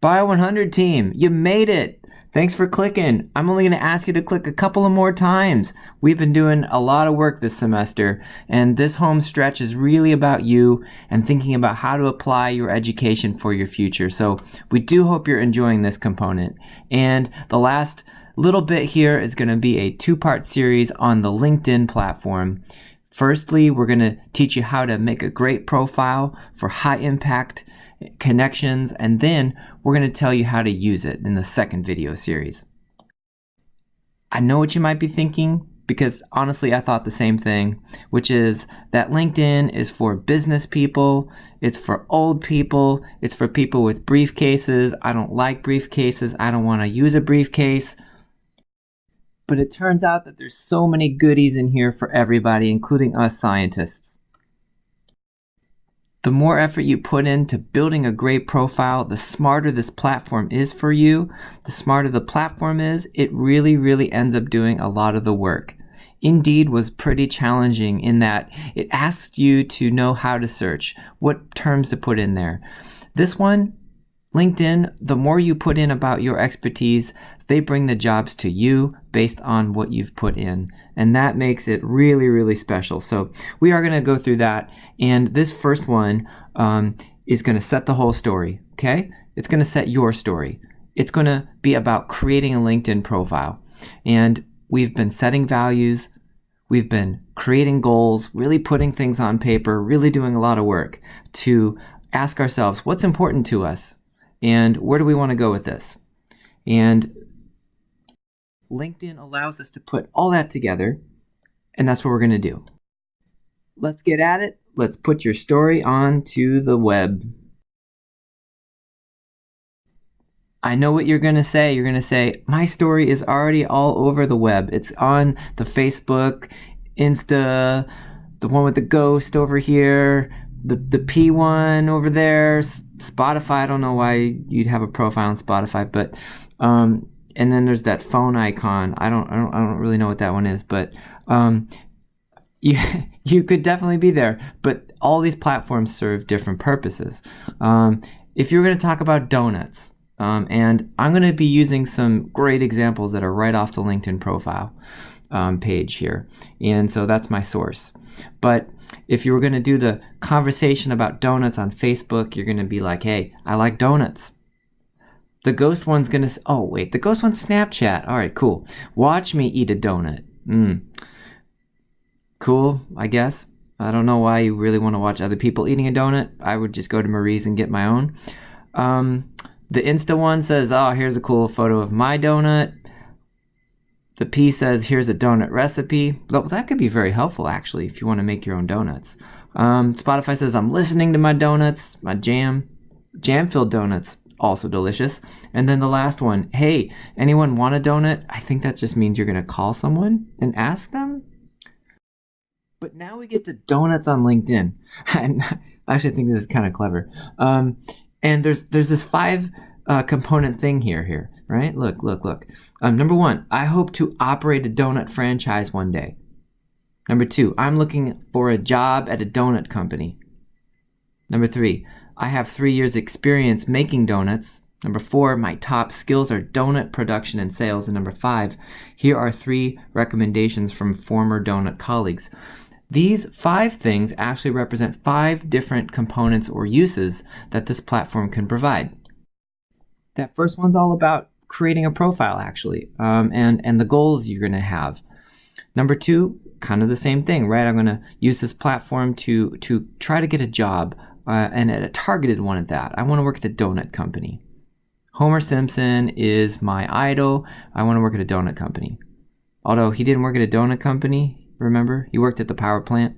Bio 100 team, you made it! Thanks for clicking. I'm only going to ask you to click a couple of more times. We've been doing a lot of work this semester, and this home stretch is really about you and thinking about how to apply your education for your future. So we do hope you're enjoying this component. And the last little bit here is going to be a two-part series on the LinkedIn platform. Firstly, we're going to teach you how to make a great profile for high impact connections, and then we're going to tell you how to use it in the second video series. I know what you might be thinking, because honestly I thought the same thing, which is that LinkedIn is for business people, it's for old people, it's for people with briefcases. I don't like briefcases, I don't want to use a briefcase. But it turns out that there's so many goodies in here for everybody, including us scientists. The more effort you put into building a great profile, the smarter this platform is for you. The smarter the platform is, it really ends up doing a lot of the work. Indeed was pretty challenging in that it asks you to know how to search, what terms to put in there. This one, LinkedIn, the more you put in about your expertise, they bring the jobs to you based on what you've put in. And that makes it really special. So we are going to go through that. And this first one is going to set the whole story, okay? It's going to set your story. It's going to be about creating a LinkedIn profile. And we've been setting values. We've been creating goals, really putting things on paper, really doing a lot of work to ask ourselves, what's important to us? And where do we want to go with this? And LinkedIn allows us to put all that together, and that's what we're going to do. Let's get at it. Let's put your story onto the web. I know what you're going to say. You're going to say, my story is already all over the web. It's on the Facebook, Insta, the one with the ghost over here, the P one over there, Spotify. I don't know why you'd have a profile on Spotify, but and then there's that phone icon. I don't really know what that one is, but you could definitely be there. But all these platforms serve different purposes. If you're going to talk about donuts, and I'm going to be using some great examples that are right off the LinkedIn profile page here, and so that's my source. But if you were going to do the conversation about donuts on Facebook, you're going to be like, hey, I like donuts. The ghost one's going to, oh wait, the ghost one's Snapchat. All right, cool. Watch me eat a donut. Cool, I guess. I don't know why you really want to watch other people eating a donut. I would just go to Marie's and get my own. The Insta one says, oh, here's a cool photo of my donut. The P says, here's a donut recipe. Well, that could be very helpful, actually, if you want to make your own donuts. Spotify says, I'm listening to my donuts, my jam-filled donuts. Also delicious. And then the last one, hey, anyone want a donut? I think that just means you're going to call someone and ask them. But now we get to donuts on LinkedIn. I actually think this is kind of clever. And there's this 5 component thing here, right? Look. Number 1, I hope to operate a donut franchise one day. Number 2, I'm looking for a job at a donut company. Number 3, I have 3 years experience making donuts. Number 4, my top skills are donut production and sales. And number 5, here are 3 recommendations from former donut colleagues. These 5 things actually represent 5 different components or uses that this platform can provide. That first one's all about creating a profile, actually, and the goals you're going to have. Number 2, kind of the same thing, right? I'm going to use this platform to try to get a job. And a targeted one at that. I want to work at a donut company. Homer Simpson is my idol. I want to work at a donut company. Although he didn't work at a donut company, remember? He worked at the power plant.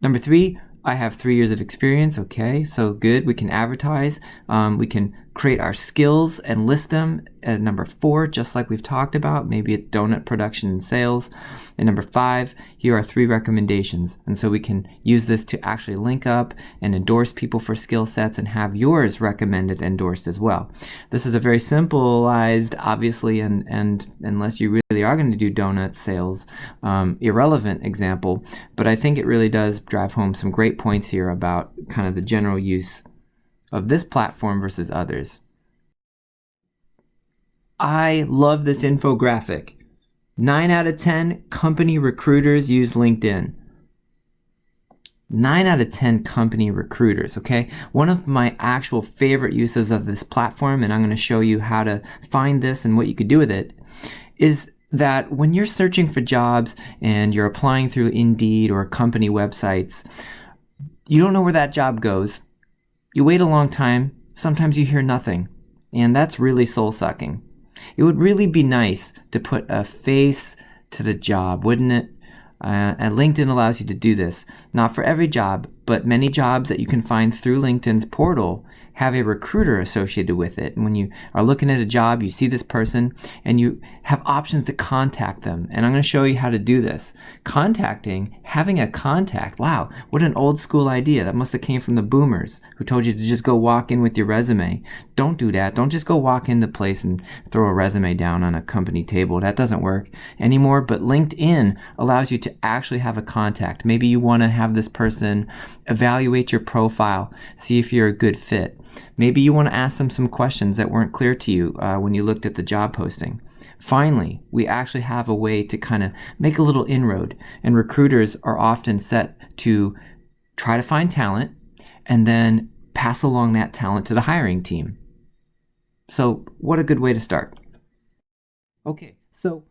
Number 3, I have 3 years of experience. Okay, so good. We can advertise. We can create our skills and list them. At number 4, just like we've talked about, maybe it's donut production and sales. And number 5, here are 3 recommendations. And so we can use this to actually link up and endorse people for skill sets and have yours recommended, endorsed as well. This is a very simplified, obviously, and unless you really are going to do donut sales, irrelevant example. But I think it really does drive home some great points here about kind of the general use of this platform versus others. I love this infographic. 9 out of 10 company recruiters use LinkedIn. 9 out of 10 company recruiters, okay? One of my actual favorite uses of this platform, and I'm going to show you how to find this and what you could do with it, is that when you're searching for jobs and you're applying through Indeed or company websites, you don't know where that job goes. You wait a long time, sometimes you hear nothing, and that's really soul-sucking. It would really be nice to put a face to the job, wouldn't it? And LinkedIn allows you to do this. Not for every job, but many jobs that you can find through LinkedIn's portal have a recruiter associated with it. And when you are looking at a job, you see this person and you have options to contact them. And I'm going to show you how to do this. Having a contact, wow, what an old school idea. That must have came from the boomers who told you to just go walk in with your resume. Don't do that. Don't just go walk into place and throw a resume down on a company table. That doesn't work anymore, but LinkedIn allows you to actually have a contact. Maybe you want to have this person evaluate your profile, see if you're a good fit. Maybe you want to ask them some questions that weren't clear to you when you looked at the job posting. Finally, we actually have a way to kind of make a little inroad, and recruiters are often set to try to find talent and then pass along that talent to the hiring team. So what a good way to start. Okay, so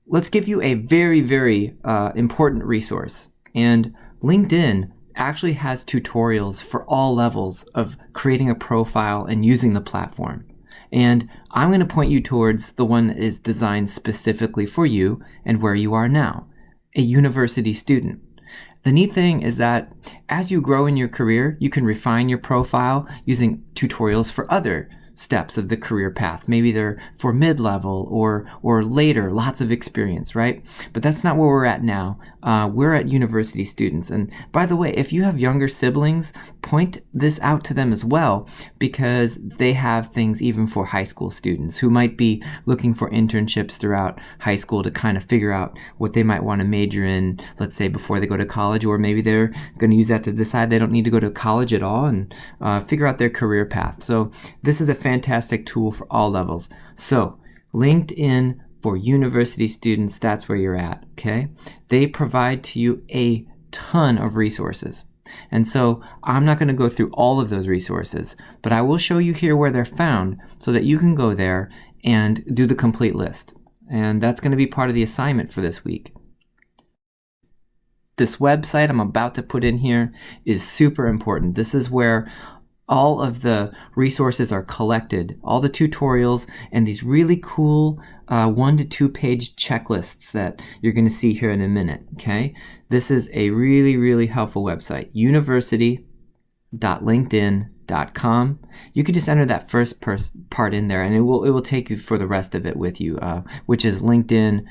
let's give you a very, very important resource. And LinkedIn actually has tutorials for all levels of creating a profile and using the platform. And I'm going to point you towards the one that is designed specifically for you and where you are now, a university student. The neat thing is that as you grow in your career, you can refine your profile using tutorials for other steps of the career path. Maybe they're for mid-level or later, lots of experience, right? But that's not where we're at now. We're at university students. And by the way, if you have younger siblings, point this out to them as well, because they have things even for high school students who might be looking for internships throughout high school to kind of figure out what they might want to major in, let's say before they go to college, or maybe they're going to use that to decide they don't need to go to college at all and figure out their career path. So this is a fantastic tool for all levels. So LinkedIn for university students, that's where you're at, okay? They provide to you a ton of resources. And so I'm not going to go through all of those resources, but I will show you here where they're found so that you can go there and do the complete list. And that's going to be part of the assignment for this week. This website I'm about to put in here is super important. This is where all of the resources are collected, all the tutorials and these really cool 1 to 2 page checklists that you're going to see here in a minute, okay? This is a really, really helpful website, university.linkedin.com. You could just enter that first part in there and it will take you for the rest of it with you, which is LinkedIn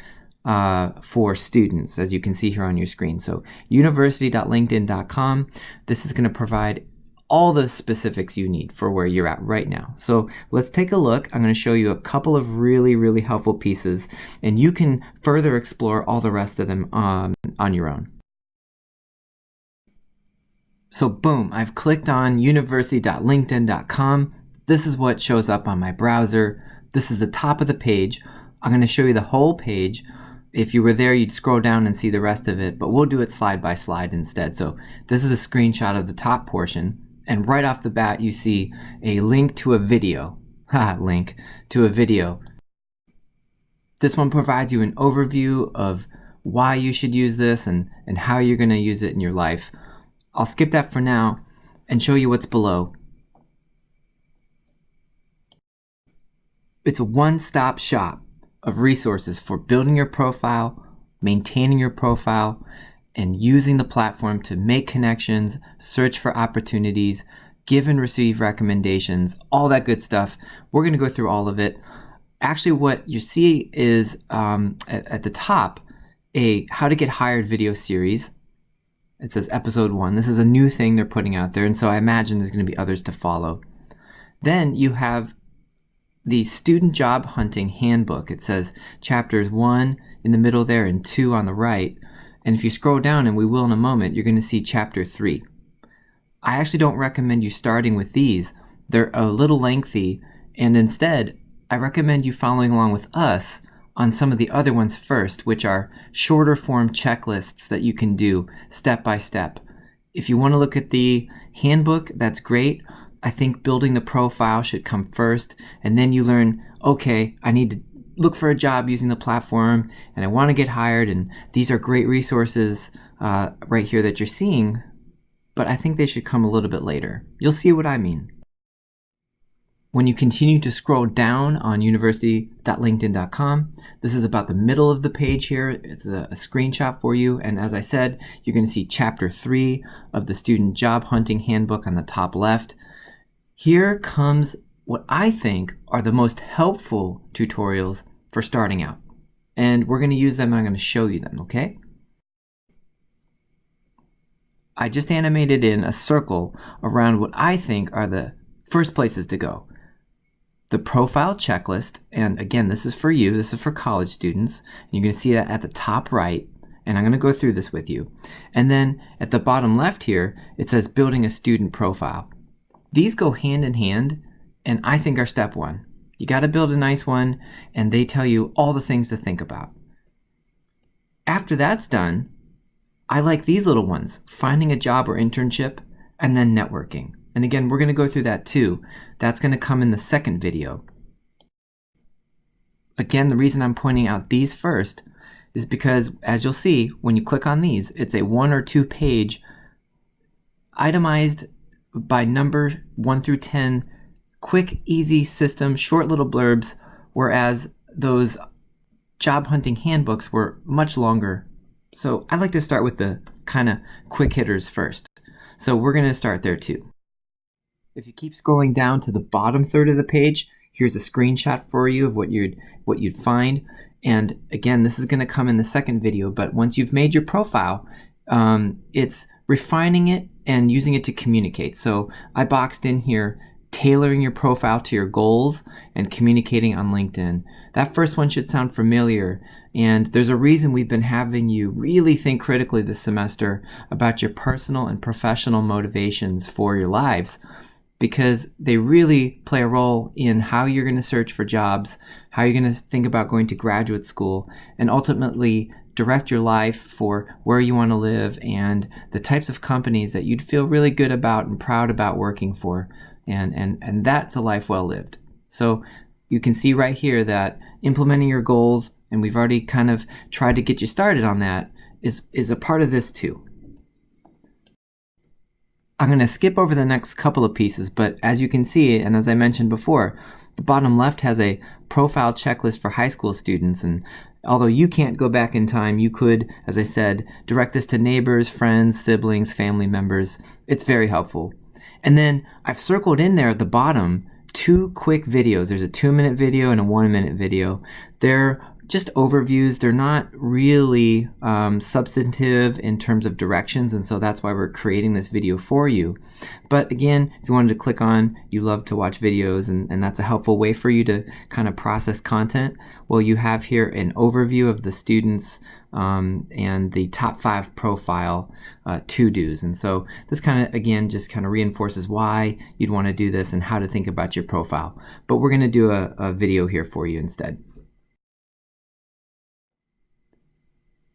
for students, as you can see here on your screen. So university.linkedin.com. This is going to provide all the specifics you need for where you're at right now. So let's take a look. I'm going to show you a couple of really, really helpful pieces, and you can further explore all the rest of them on your own. So boom, I've clicked on university.linkedin.com. This is what shows up on my browser. This is the top of the page. I'm going to show you the whole page. If you were there, you'd scroll down and see the rest of it, but we'll do it slide by slide instead. So this is a screenshot of the top portion. And right off the bat, you see a link to a video. Link to a video. This one provides you an overview of why you should use this and how you're going to use it in your life. I'll skip that for now and show you what's below. It's a one-stop shop of resources for building your profile, maintaining your profile, and using the platform to make connections, search for opportunities, give and receive recommendations, all that good stuff. We're going to go through all of it. Actually, what you see is at the top, a how to get hired video series. It says episode 1. This is a new thing they're putting out there, and so I imagine there's going to be others to follow. Then you have the student job hunting handbook. It says chapters 1 in the middle there and 2 on the right. And if you scroll down, and we will in a moment, you're going to see chapter 3. I actually don't recommend you starting with these. They're a little lengthy, and instead, I recommend you following along with us on some of the other ones first, which are shorter form checklists that you can do step by step. If you want to look at the handbook, that's great. I think building the profile should come first, and then you learn, okay, I need to look for a job using the platform, and I want to get hired, and these are great resources right here that you're seeing, but I think they should come a little bit later. You'll see what I mean. When you continue to scroll down on university.linkedin.com, this is about the middle of the page here. It's a screenshot for you. And as I said, you're going to see Chapter 3 of the Student Job Hunting Handbook on the top left. Here comes what I think are the most helpful tutorials for starting out. And we're going to use them and I'm going to show you them, okay? I just animated in a circle around what I think are the first places to go. The profile checklist, and again, this is for you, this is for college students. You're going to see that at the top right, and I'm going to go through this with you. And then at the bottom left here, it says building a student profile. These go hand in hand, and I think are step one. You got to build a nice one, and they tell you all the things to think about. After that's done, I like these little ones, finding a job or internship, and then networking. And again, we're going to go through that too. That's going to come in the second video. Again, the reason I'm pointing out these first is because, as you'll see, when you click on these, it's a 1 or 2 page itemized by number 1 through 10, quick, easy system, short little blurbs, whereas those job hunting handbooks were much longer. So I like to start with the kind of quick hitters first. So we're going to start there too. If you keep scrolling down to the bottom third of the page, here's a screenshot for you of what you'd find. And again, this is going to come in the second video, but once you've made your profile, it's refining it and using it to communicate. So I boxed in here, tailoring your profile to your goals and communicating on LinkedIn. That first one should sound familiar, and there's a reason we've been having you really think critically this semester about your personal and professional motivations for your lives, because they really play a role in how you're going to search for jobs, how you're going to think about going to graduate school, and ultimately direct your life for where you want to live and the types of companies that you'd feel really good about and proud about working for. And that's a life well lived. So you can see right here that implementing your goals, and we've already kind of tried to get you started on that, is a part of this too. I'm going to skip over the next couple of pieces, but as you can see, and as I mentioned before, the bottom left has a profile checklist for high school students, and although you can't go back in time, you could, as I said, direct this to neighbors, friends, siblings, family members. It's very helpful. And then I've circled in there at the bottom 2 quick videos. There's a 2-minute video and a 1-minute video. They're just overviews. They're not really substantive in terms of directions, and so that's why we're creating this video for you. But again, if you wanted to click on, you love to watch videos, and that's a helpful way for you to kind of process content. Well, you have here an overview of the students and the top 5 profile to-dos. And so this kind of, again, just kind of reinforces why you'd want to do this and how to think about your profile. But we're going to do a video here for you instead.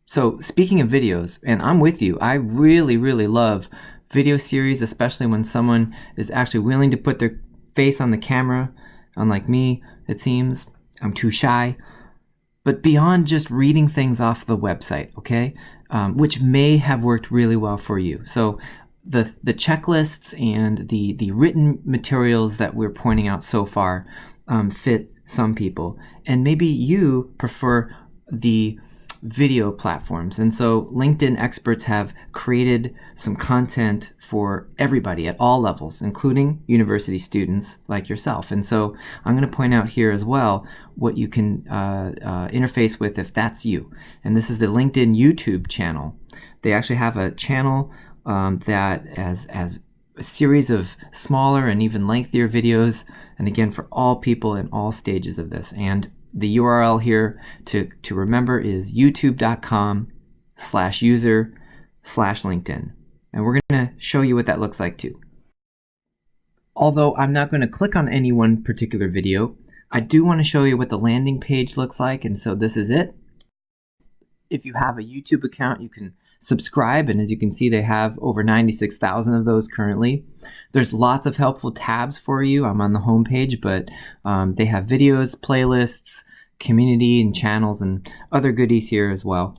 So speaking of videos, and I'm with you, I really, really love video series, especially when someone is actually willing to put their face on the camera. Unlike me, it seems. I'm too shy. But beyond just reading things off the website, okay, which may have worked really well for you. So the checklists and the written materials that we're pointing out so far fit some people. And maybe you prefer the video platforms. And so LinkedIn experts have created some content for everybody at all levels, including university students like yourself. And so I'm going to point out here as well what you can interface with if that's you. And this is the LinkedIn YouTube channel. They actually have a channel that has a series of smaller and even lengthier videos, and again, for all people in all stages of this. And the URL here to remember is youtube.com/user/LinkedIn. And we're going to show you what that looks like too. Although I'm not going to click on any one particular video, I do want to show you what the landing page looks like, and so this is it. If you have a YouTube account, you can subscribe, and as you can see, they have over 96,000 of those currently. There's lots of helpful tabs for you. I'm on the home page, but they have videos, playlists, community, and channels, and other goodies here as well.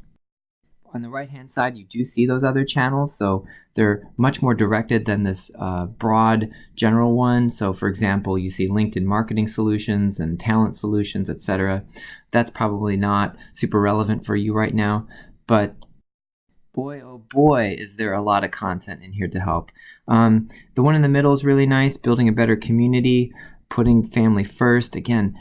On the right hand side, you do see those other channels, so they're much more directed than this broad general one. So for example, you see LinkedIn marketing solutions and talent solutions, etc. That's probably not super relevant for you right now, but boy, oh boy, is there a lot of content in here to help. The one in the middle is really nice, building a better community, putting family first. Again,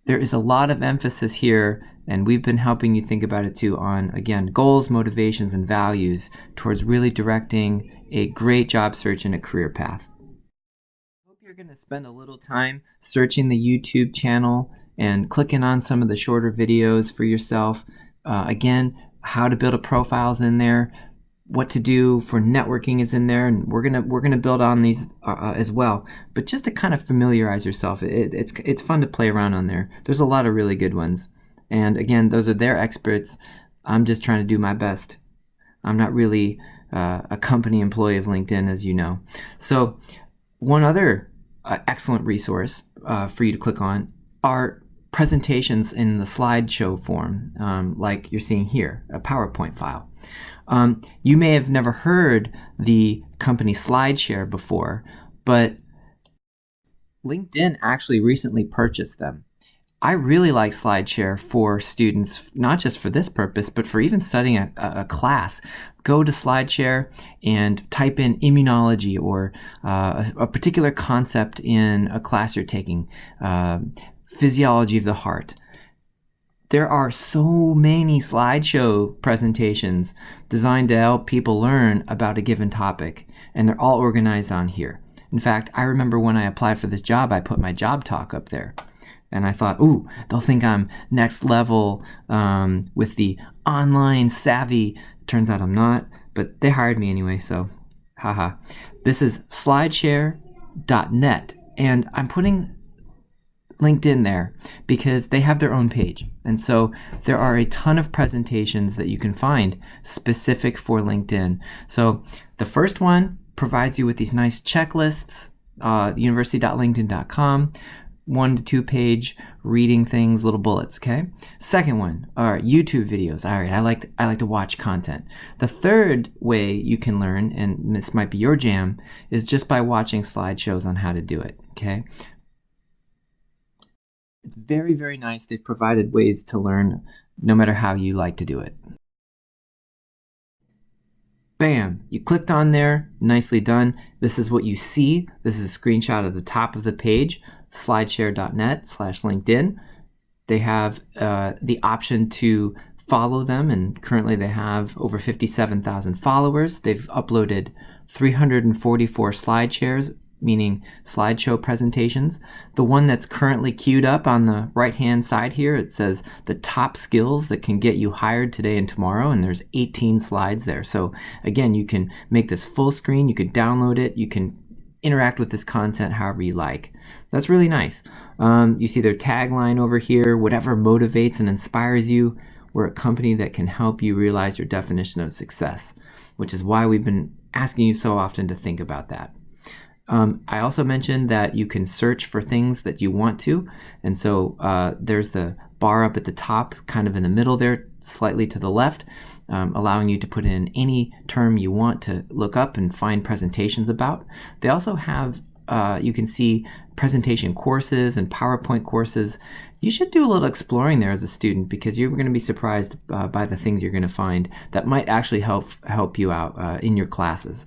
there is a lot of emphasis here, and we've been helping you think about it too, on, again, goals, motivations, and values towards really directing a great job search and a career path. I hope you're going to spend a little time searching the YouTube channel and clicking on some of the shorter videos for yourself. Again, how to build a profile is in there. What to do for networking is in there, and we're gonna build on these as well. But just to kind of familiarize yourself, it's fun to play around on there. There's a lot of really good ones, and again, those are their experts. I'm just trying to do my best. I'm not really a company employee of LinkedIn, as you know. So one other excellent resource for you to click on are presentations in the slideshow form, like you're seeing here, a PowerPoint file. You may have never heard the company SlideShare before, but LinkedIn actually recently purchased them. I really like SlideShare for students, not just for this purpose, but for even studying a class. Go to SlideShare and type in immunology or a particular concept in a class you're taking, physiology of the heart. There are so many slideshow presentations designed to help people learn about a given topic, and they're all organized on here. In fact, I remember when I applied for this job, I put my job talk up there. And I thought, ooh, they'll think I'm next level with the online savvy. Turns out I'm not, but they hired me anyway, so haha. This is slideshare.net, and I'm putting LinkedIn there because they have their own page. And so there are a ton of presentations that you can find specific for LinkedIn. So the first one provides you with these nice checklists, university.linkedin.com, 1 to 2 page reading things, little bullets, okay? Second one are YouTube videos. All right, I like to watch content. The third way you can learn, and this might be your jam, is just by watching slideshows on how to do it, okay? It's very, very nice. They've provided ways to learn no matter how you like to do it. Bam! You clicked on there. Nicely done. This is what you see. This is a screenshot of the top of the page, slideshare.net/LinkedIn. They have the option to follow them, and currently they have over 57,000 followers. They've uploaded 344 slide shares, meaning slideshow presentations. The one that's currently queued up on the right-hand side here, it says the top skills that can get you hired today and tomorrow, and there's 18 slides there. So again, you can make this full screen, you can download it, you can interact with this content however you like. That's really nice. You see their tagline over here, whatever motivates and inspires you. We're a company that can help you realize your definition of success, which is why we've been asking you so often to think about that. I also mentioned that you can search for things that you want to, and so there's the bar up at the top, kind of in the middle there, slightly to the left, allowing you to put in any term you want to look up and find presentations about. They also have, you can see presentation courses and PowerPoint courses. You should do a little exploring there as a student, because you're going to be surprised by the things you're going to find that might actually help you out in your classes.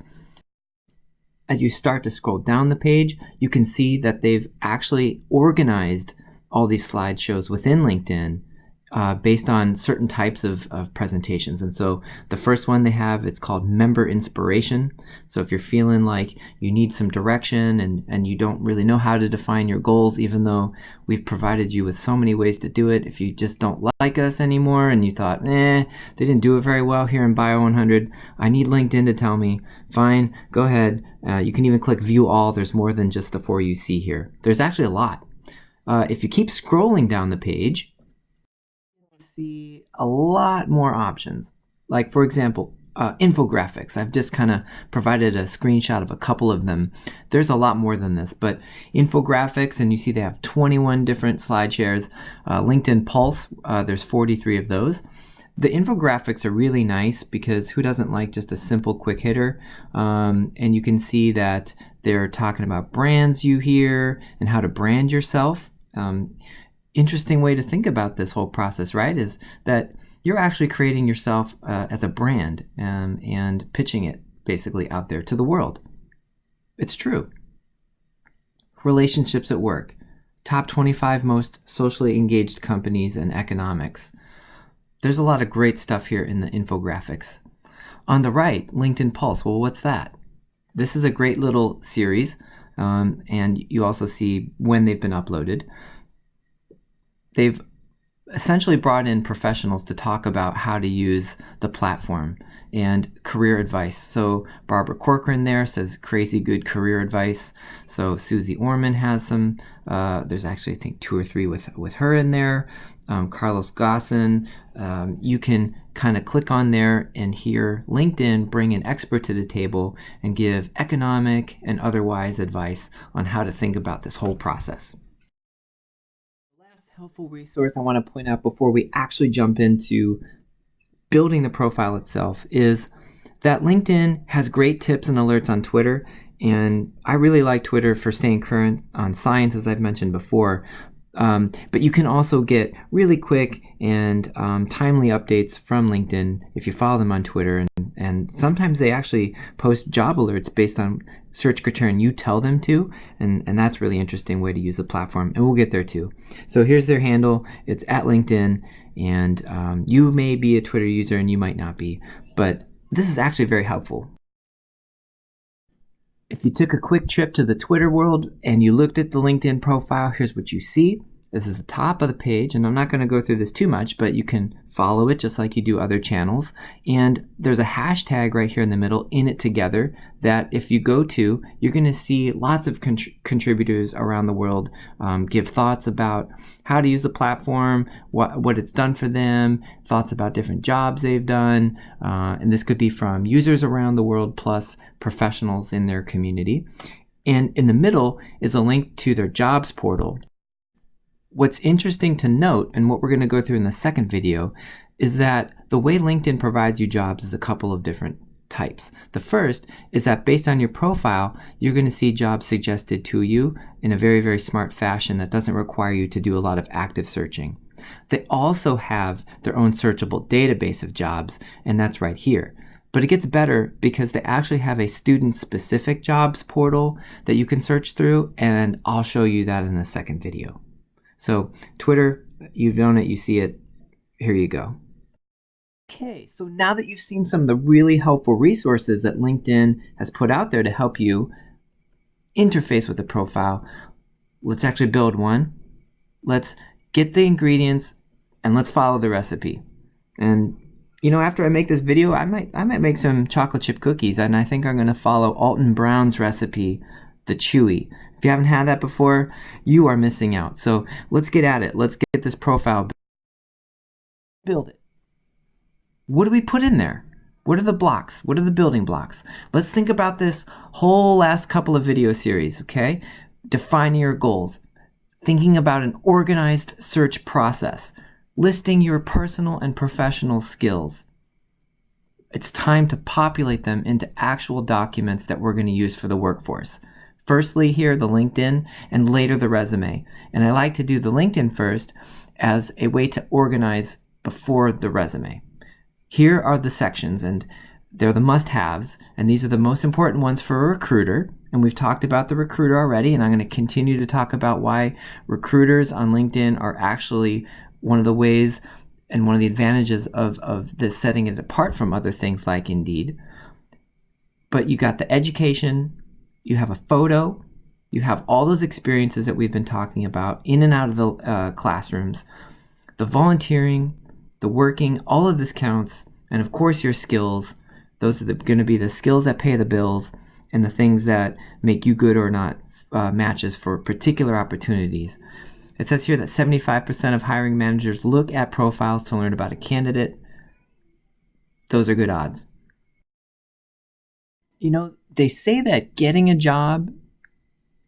As you start to scroll down the page, you can see that they've actually organized all these slideshows within LinkedIn based on certain types of presentations. And so the first one they have, it's called Member Inspiration. So if you're feeling like you need some direction and you don't really know how to define your goals, even though we've provided you with so many ways to do it, if you just don't like us anymore and you thought, they didn't do it very well here in Bio 100, I need LinkedIn to tell me, fine, go ahead. You can even click View All. There's more than just the 4 you see here. There's actually a lot. If you keep scrolling down the page, you'll see a lot more options. Like, for example, infographics. I've just kind of provided a screenshot of a couple of them. There's a lot more than this, but infographics, and you see they have 21 different slide shares. LinkedIn Pulse, there's 43 of those. The infographics are really nice because who doesn't like just a simple quick hitter? And you can see that they're talking about brands you hear and how to brand yourself. Interesting way to think about this whole process, right? Is that you're actually creating yourself as a brand and pitching it basically out there to the world. It's true. Relationships at work. Top 25 most socially engaged companies in economics. There's a lot of great stuff here in the infographics. On the right, LinkedIn Pulse. Well, what's that? This is a great little series, and you also see when they've been uploaded. They've essentially brought in professionals to talk about how to use the platform and career advice. So Barbara Corcoran there says crazy good career advice. So Susie Orman has some, there's actually I think 2 or 3 with her in there. Carlos Gosson. You can kind of click on there and hear LinkedIn bring an expert to the table and give economic and otherwise advice on how to think about this whole process. The last helpful resource I want to point out before we actually jump into building the profile itself is that LinkedIn has great tips and alerts on Twitter, and I really like Twitter for staying current on science, as I've mentioned before. But you can also get really quick and timely updates from LinkedIn if you follow them on Twitter. And sometimes they actually post job alerts based on search criteria you tell them to. And that's a really interesting way to use the platform. And we'll get there too. So here's their handle. It's at LinkedIn. And you may be a Twitter user and you might not be. But this is actually very helpful. If you took a quick trip to the Twitter world and you looked at the LinkedIn profile, here's what you see. This is the top of the page, and I'm not going to go through this too much, but you can follow it just like you do other channels. And there's a hashtag right here in the middle, in it together, that if you go to, you're going to see lots of contributors around the world give thoughts about how to use the platform, what it's done for them, thoughts about different jobs they've done. And this could be from users around the world plus professionals in their community. And in the middle is a link to their jobs portal. What's interesting to note, and what we're going to go through in the second video, is that the way LinkedIn provides you jobs is a couple of different types. The first is that based on your profile, you're going to see jobs suggested to you in a very, very smart fashion that doesn't require you to do a lot of active searching. They also have their own searchable database of jobs, and that's right here. But it gets better because they actually have a student-specific jobs portal that you can search through, and I'll show you that in the second video. So Twitter, you've known it, you see it, here you go. Okay, so now that you've seen some of the really helpful resources that LinkedIn has put out there to help you interface with the profile, let's actually build one. Let's get the ingredients and let's follow the recipe. And you know, after I make this video, I might make some chocolate chip cookies, and I think I'm going to follow Alton Brown's recipe, the Chewy. If you haven't had that before, you are missing out. So let's get at it. Let's get this profile build it. What do we put in there? What are the blocks? What are the building blocks? Let's think about this whole last couple of video series, okay? Defining your goals, thinking about an organized search process, listing your personal and professional skills. It's time to populate them into actual documents that we're going to use for the workforce. Firstly here, the LinkedIn, and later the resume. And I like to do the LinkedIn first as a way to organize before the resume. Here are the sections, and they're the must-haves, and these are the most important ones for a recruiter. And we've talked about the recruiter already, and I'm going to continue to talk about why recruiters on LinkedIn are actually one of the ways and one of the advantages of this, setting it apart from other things like Indeed. But you got the education, you have a photo, you have all those experiences that we've been talking about in and out of the classrooms, the volunteering, the working, all of this counts, and of course your skills. Those are going to be the skills that pay the bills and the things that make you good or not matches for particular opportunities. It says here that 75% of hiring managers look at profiles to learn about a candidate. Those are good odds. You know, they say that getting a job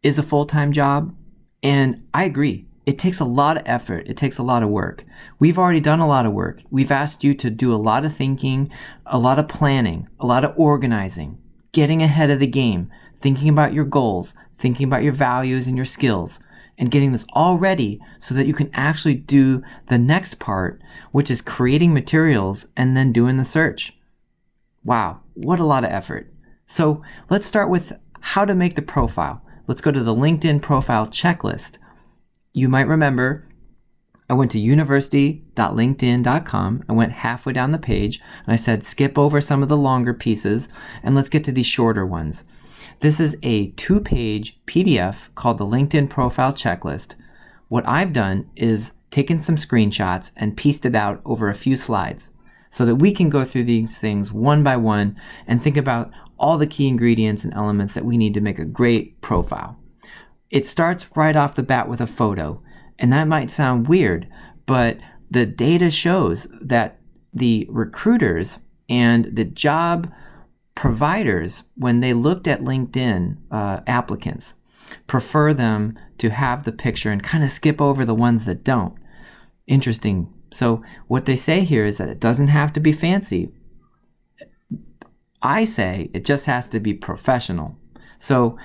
is a full-time job, and I agree. It takes a lot of effort. It takes a lot of work. We've already done a lot of work. We've asked you to do a lot of thinking, a lot of planning, a lot of organizing, getting ahead of the game, thinking about your goals, thinking about your values and your skills, and getting this all ready so that you can actually do the next part, which is creating materials and then doing the search. Wow, what a lot of effort. So let's start with how to make the profile. Let's go to the LinkedIn profile checklist. You might remember I went to university.linkedin.com. I went halfway down the page and I said skip over some of the longer pieces and let's get to these shorter ones. This is a 2-page PDF called the LinkedIn profile checklist. What I've done is taken some screenshots and pieced it out over a few slides so that we can go through these things one by one and think about all the key ingredients and elements that we need to make a great profile. It starts right off the bat with a photo, and that might sound weird, but the data shows that the recruiters and the job providers, when they looked at LinkedIn applicants, prefer them to have the picture and kind of skip over the ones that don't. Interesting. So what they say here is that it doesn't have to be fancy. I say it just has to be professional. So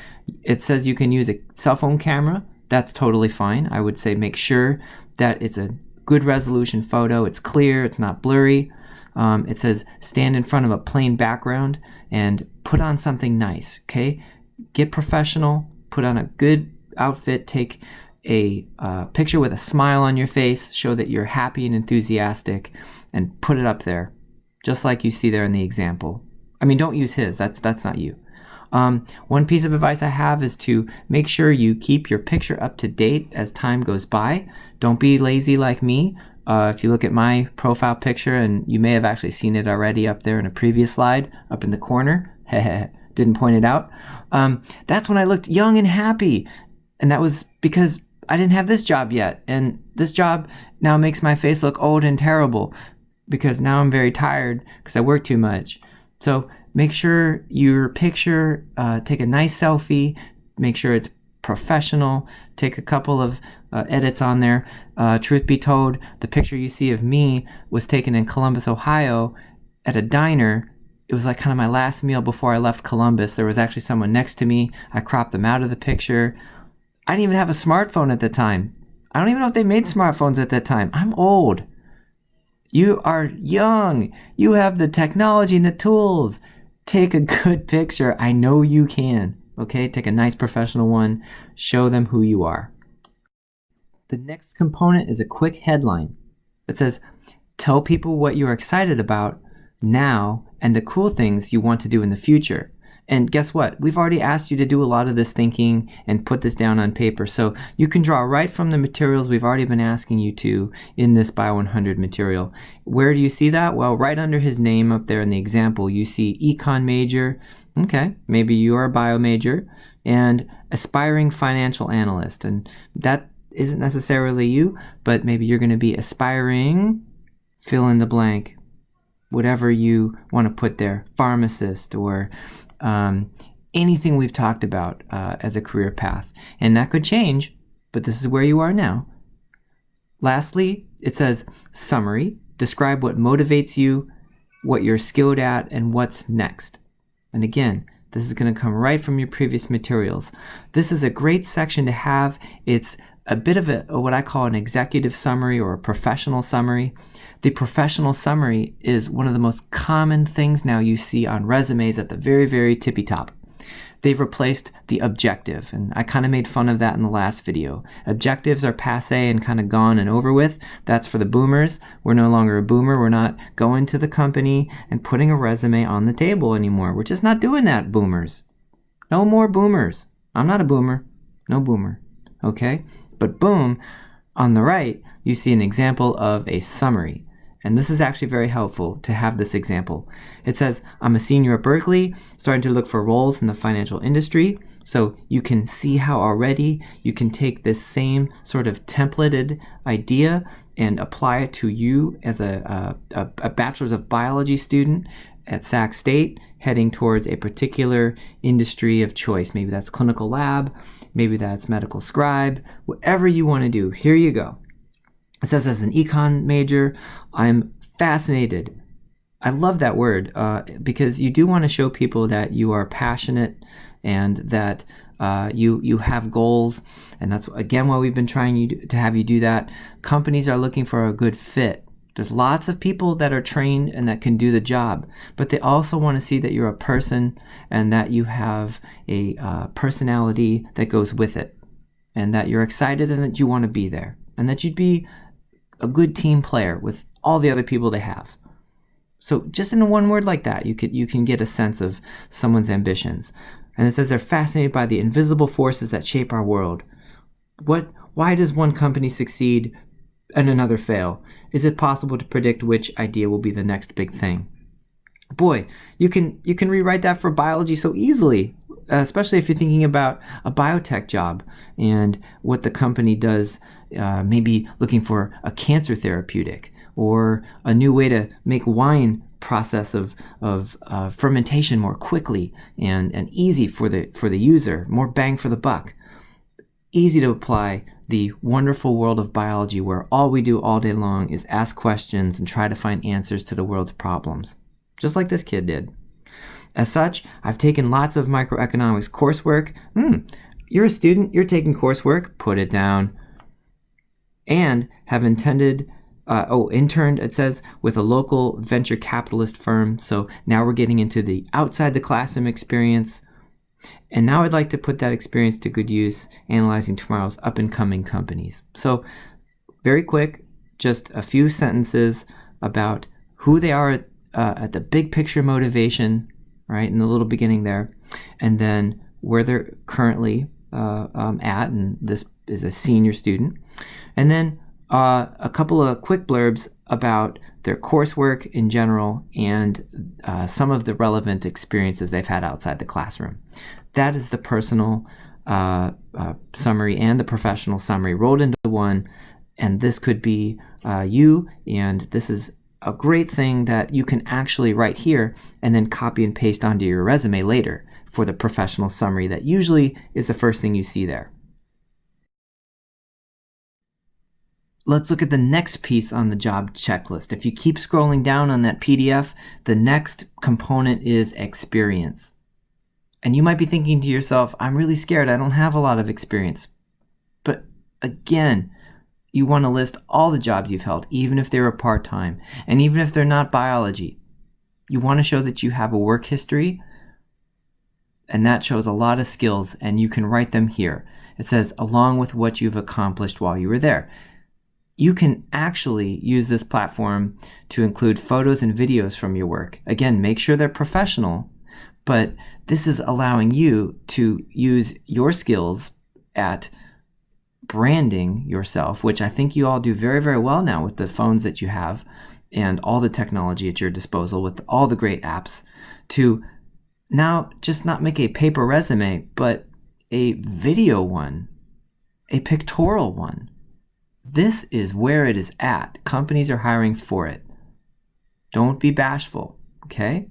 it says you can use a cell phone camera. That's totally fine. I would say make sure that it's a good resolution photo. It's clear. It's not blurry. It says stand in front of a plain background and put on something nice. Okay? Get professional. Put on a good outfit. Take a picture with a smile on your face. Show that you're happy and enthusiastic, and put it up there, just like you see there in the example. I mean, don't use his. That's not you. One piece of advice I have is to make sure you keep your picture up to date as time goes by. Don't be lazy like me. If you look at my profile picture, and you may have actually seen it already up there in a previous slide, up in the corner, didn't point it out. That's when I looked young and happy. And that was because I didn't have this job yet. And this job now makes my face look old and terrible because now I'm very tired because I work too much. So make sure your picture, take a nice selfie, make sure it's professional, take a couple of edits on there. Truth be told, the picture you see of me was taken in Columbus, Ohio at a diner. It was like kind of my last meal before I left Columbus. There was actually someone next to me. I cropped them out of the picture. I didn't even have a smartphone at the time. I don't even know if they made smartphones at that time. I'm old. You are young. You have the technology and the tools. Take a good picture. I know you can. Okay, take a nice professional one. Show them who you are. The next component is a quick headline that says, tell people what you're excited about now and the cool things you want to do in the future. And guess what? We've already asked you to do a lot of this thinking and put this down on paper. So you can draw right from the materials we've already been asking you to in this Bio 100 material. Where do you see that? Well, right under his name up there in the example, you see econ major. Okay, maybe you are a bio major, and aspiring financial analyst. And that isn't necessarily you, but maybe you're going to be aspiring, fill in the blank, whatever you want to put there, pharmacist or anything we've talked about as a career path. And that could change, but this is where you are now. Lastly, it says summary. Describe what motivates you, what you're skilled at, and what's next. And again, this is going to come right from your previous materials. This is a great section to have. It's a bit of what I call an executive summary or a professional summary. The professional summary is one of the most common things now you see on resumes at the very, very tippy top. They've replaced the objective, and I kind of made fun of that in the last video. Objectives are passé and kind of gone and over with. That's for the boomers. We're no longer a boomer. We're not going to the company and putting a resume on the table anymore. We're just not doing that, boomers. No more boomers. I'm not a boomer. No boomer. Okay? But boom, on the right, you see an example of a summary. And this is actually very helpful to have this example. It says, I'm a senior at Berkeley, starting to look for roles in the financial industry. So you can see how already you can take this same sort of templated idea and apply it to you as a bachelor's of biology student at Sac State heading towards a particular industry of choice. Maybe that's clinical lab, maybe that's medical scribe, whatever you want to do. Here you go. It says, as an econ major, I'm fascinated. I love that word because you do want to show people that you are passionate and that you have goals. And that's, again, why we've been trying to have you do that. Companies are looking for a good fit. There's lots of people that are trained and that can do the job, but they also want to see that you're a person and that you have a personality that goes with it, and that you're excited and that you want to be there, and that you'd be a good team player with all the other people they have. So just in one word like that, you can get a sense of someone's ambitions. And it says they're fascinated by the invisible forces that shape our world. Why does one company succeed and another fail? Is it possible to predict which idea will be the next big thing? Boy, you can rewrite that for biology so easily, especially if you're thinking about a biotech job and what the company does, maybe looking for a cancer therapeutic or a new way to make wine process of fermentation more quickly and easy for the user, more bang for the buck. Easy to apply the wonderful world of biology where all we do all day long is ask questions and try to find answers to the world's problems, just like this kid did. As such, I've taken lots of microeconomics coursework. You're a student, you're taking coursework, put it down. And have interned, it says, with a local venture capitalist firm. So now we're getting into the outside the classroom experience. And now I'd like to put that experience to good use, analyzing tomorrow's up-and-coming companies. So very quick, just a few sentences about who they are at the big picture motivation, right, in the little beginning there, and then where they're currently at, and this is a senior student. And then a couple of quick blurbs about their coursework in general and some of the relevant experiences they've had outside the classroom. That is the personal summary and the professional summary rolled into one, and this could be you, and this is a great thing that you can actually write here and then copy and paste onto your resume later for the professional summary that usually is the first thing you see there. Let's look at the next piece on the job checklist. If you keep scrolling down on that PDF, the next component is experience. And you might be thinking to yourself, I'm really scared, I don't have a lot of experience. But again, you want to list all the jobs you've held, even if they were part-time, and even if they're not biology. You want to show that you have a work history, and that shows a lot of skills, and you can write them here. It says, along with what you've accomplished while you were there. You can actually use this platform to include photos and videos from your work. Again, make sure they're professional, but this is allowing you to use your skills at branding yourself, which I think you all do very, very well now with the phones that you have and all the technology at your disposal with all the great apps, to now just not make a paper resume, but a video one, a pictorial one. This is where it is at. Companies are hiring for it. Don't be bashful, okay?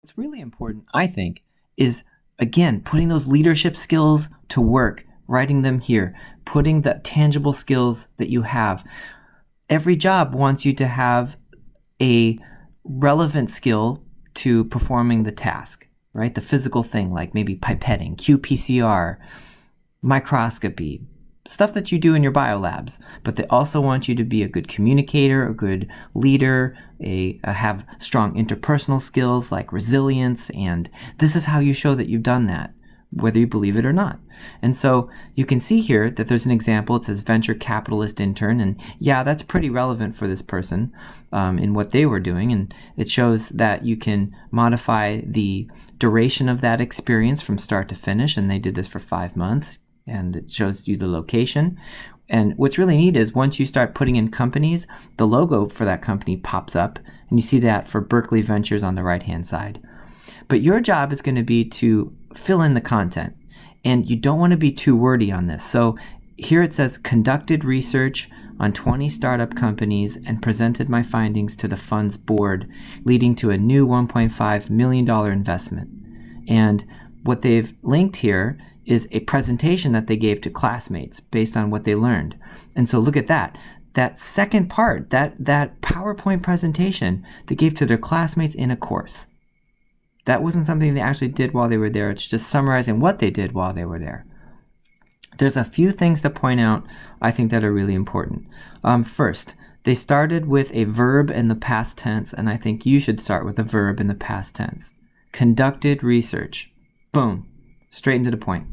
What's really important, I think, is, again, putting those leadership skills to work, writing them here, putting the tangible skills that you have. Every job wants you to have a relevant skill to performing the task, right? The physical thing, like maybe pipetting, qPCR, microscopy, stuff that you do in your biolabs, but they also want you to be a good communicator, a good leader, have strong interpersonal skills like resilience, and this is how you show that you've done that, whether you believe it or not. And so you can see here that there's an example. It says venture capitalist intern, and yeah, that's pretty relevant for this person in what they were doing, and it shows that you can modify the duration of that experience from start to finish, and they did this for 5 months. And it shows you the location. And what's really neat is once you start putting in companies, the logo for that company pops up, and you see that for Berkeley Ventures on the right-hand side. But your job is going to be to fill in the content. And you don't want to be too wordy on this. So here it says, conducted research on 20 startup companies and presented my findings to the fund's board, leading to a new $1.5 million investment. And what they've linked here is a presentation that they gave to classmates based on what they learned. And so look at that. That second part, that PowerPoint presentation they gave to their classmates in a course. That wasn't something they actually did while they were there. It's just summarizing what they did while they were there. There's a few things to point out, I think, that are really important. First, they started with a verb in the past tense, and I think you should start with a verb in the past tense. Conducted research. Boom. Straight into the point.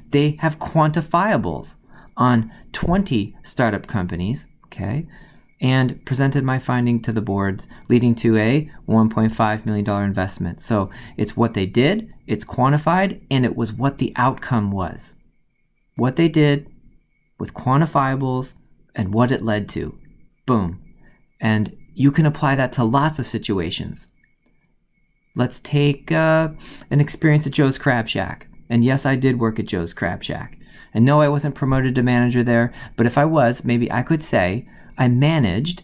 They have quantifiables on 20 startup companies, okay, and presented my finding to the boards, leading to a $1.5 million investment. So it's what they did, it's quantified, and it was what the outcome was. What they did with quantifiables and what it led to. Boom. And you can apply that to lots of situations. Let's take an experience at Joe's Crab Shack. And yes, I did work at Joe's Crab Shack. And no, I wasn't promoted to manager there, but if I was, maybe I could say I managed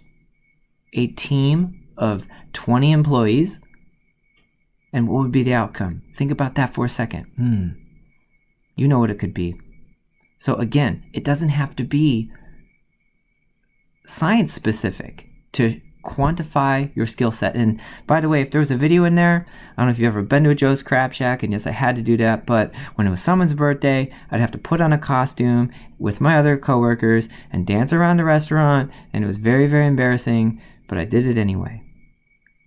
a team of 20 employees. And what would be the outcome? Think about that for a second. You know what it could be. So again, it doesn't have to be science specific to quantify your skill set. And by the way, if there was a video in there, I don't know if you've ever been to a Joe's Crab Shack, and yes, I had to do that, but when it was someone's birthday, I'd have to put on a costume with my other coworkers and dance around the restaurant, and it was very, very embarrassing, but I did it anyway.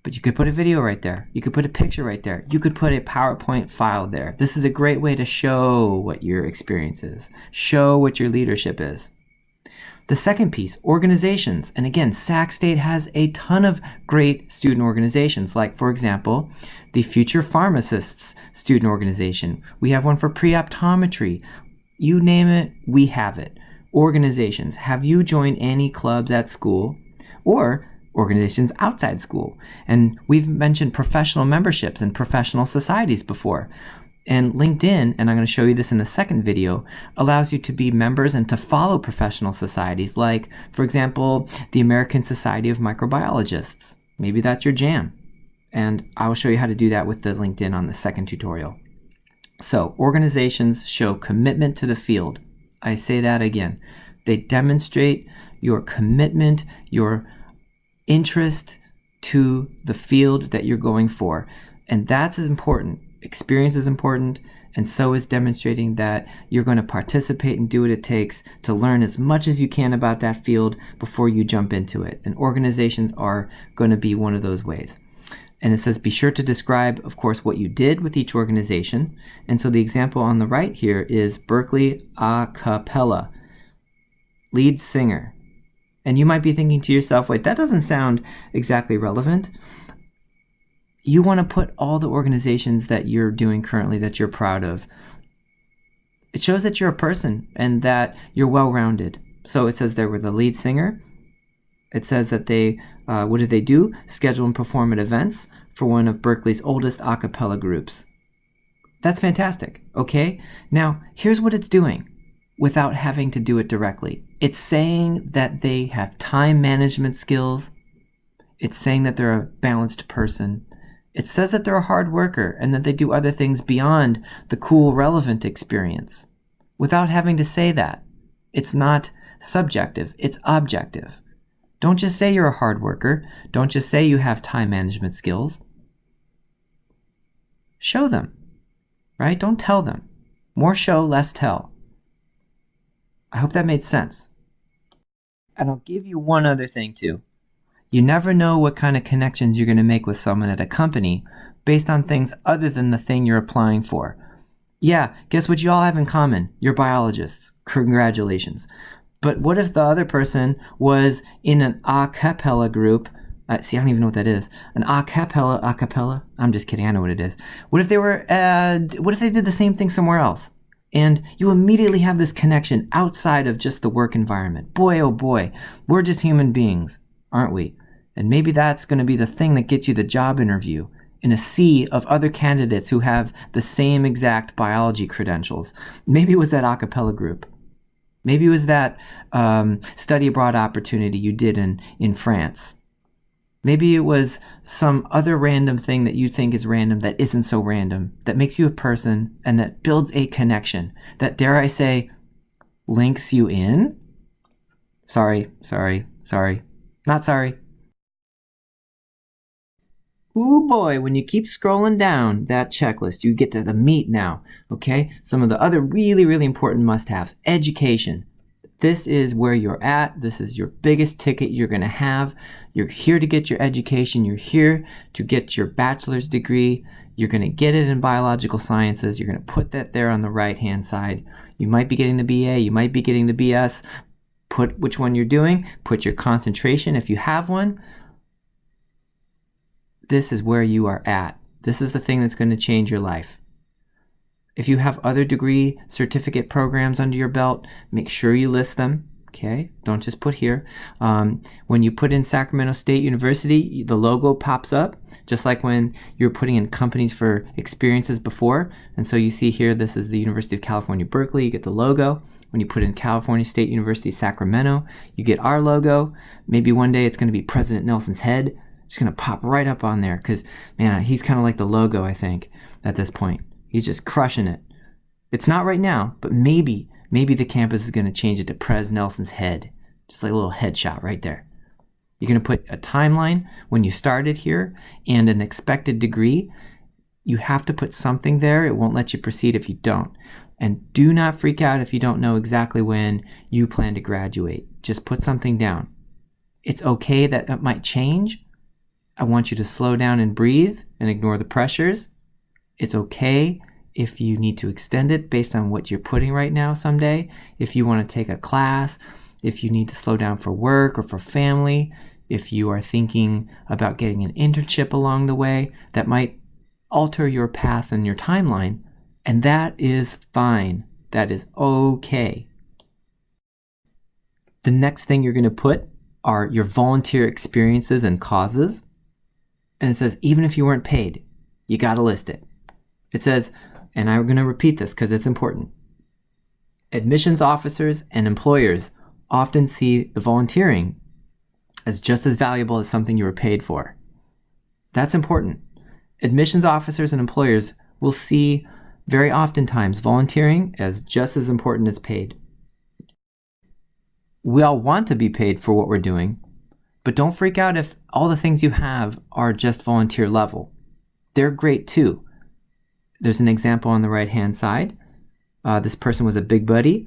But you could put a video right there. You could put a picture right there. You could put a PowerPoint file there. This is a great way to show what your experience is, show what your leadership is. The second piece, organizations. And again, Sac State has a ton of great student organizations, like, for example, the Future Pharmacists student organization. We have one for pre-optometry. You name it, we have it. Organizations. Have you joined any clubs at school or organizations outside school? And we've mentioned professional memberships and professional societies before. And LinkedIn, and I'm going to show you this in the second video, allows you to be members and to follow professional societies like, for example, the American Society of Microbiologists. Maybe that's your jam. And I will show you how to do that with the LinkedIn on the second tutorial. So, organizations show commitment to the field. I say that again. They demonstrate your commitment, your interest to the field that you're going for. And that's important. Experience is important, and so is demonstrating that you're going to participate and do what it takes to learn as much as you can about that field before you jump into it. And organizations are going to be one of those ways. And it says, be sure to describe, of course, what you did with each organization. And so the example on the right here is Berkeley a cappella, lead singer. And you might be thinking to yourself, wait, that doesn't sound exactly relevant. You want to put all the organizations that you're doing currently that you're proud of. It shows that you're a person and that you're well-rounded. So it says they were the lead singer. It says that they, what did they do? Schedule and perform at events for one of Berkeley's oldest a cappella groups. That's fantastic, okay? Now, here's what it's doing without having to do it directly. It's saying that they have time management skills. It's saying that they're a balanced person. It says that they're a hard worker and that they do other things beyond the cool, relevant experience. Without having to say that. It's not subjective, it's objective. Don't just say you're a hard worker. Don't just say you have time management skills. Show them, right? Don't tell them. More show, less tell. I hope that made sense. And I'll give you one other thing too. You never know what kind of connections you're going to make with someone at a company based on things other than the thing you're applying for. Yeah, guess what you all have in common? You're biologists. Congratulations. But what if the other person was in an a cappella group? See, I don't even know what that is. An a cappella? I'm just kidding. I know what it is. What if they did the same thing somewhere else? And you immediately have this connection outside of just the work environment. Boy, oh boy, we're just human beings, aren't we? And maybe that's going to be the thing that gets you the job interview in a sea of other candidates who have the same exact biology credentials. Maybe it was that a cappella group. Maybe it was that study abroad opportunity you did in France. Maybe it was some other random thing that you think is random that isn't so random, that makes you a person and that builds a connection, that, dare I say, links you in? Sorry. Not sorry. Ooh boy, when you keep scrolling down that checklist, you get to the meat now, okay? Some of the other really, really important must-haves. Education. This is where you're at. This is your biggest ticket you're going to have. You're here to get your education. You're here to get your bachelor's degree. You're going to get it in biological sciences. You're going to put that there on the right-hand side. You might be getting the BA. You might be getting the BS. Put which one you're doing. Put your concentration if you have one. This is where you are at. This is the thing that's going to change your life. If you have other degree certificate programs under your belt, make sure you list them, okay? Don't just put here. When you put in Sacramento State University, the logo pops up, just like when you're putting in companies for experiences before. And so you see here, this is the University of California, Berkeley. You get the logo. When you put in California State University, Sacramento, you get our logo. Maybe one day it's going to be President Nelson's head. It's going to pop right up on there because, man, he's kind of like the logo, I think, at this point. He's just crushing it. It's not right now, but maybe the campus is going to change it to Pres Nelson's head. Just like a little headshot right there. You're going to put a timeline when you started here and an expected degree. You have to put something there. It won't let you proceed if you don't. And do not freak out if you don't know exactly when you plan to graduate. Just put something down. It's okay that it might change. I want you to slow down and breathe and ignore the pressures. It's okay if you need to extend it based on what you're putting right now someday. If you want to take a class, if you need to slow down for work or for family, if you are thinking about getting an internship along the way, that might alter your path and your timeline. And that is fine. That is okay. The next thing you're going to put are your volunteer experiences and causes. And it says, even if you weren't paid, you got to list it. It says, and I'm going to repeat this because it's important. Admissions officers and employers often see the volunteering as just as valuable as something you were paid for. That's important. Admissions officers and employers will see very oftentimes volunteering as just as important as paid. We all want to be paid for what we're doing, but don't freak out if all the things you have are just volunteer level. They're great too. There's an example on the right-hand side. This person was a big buddy.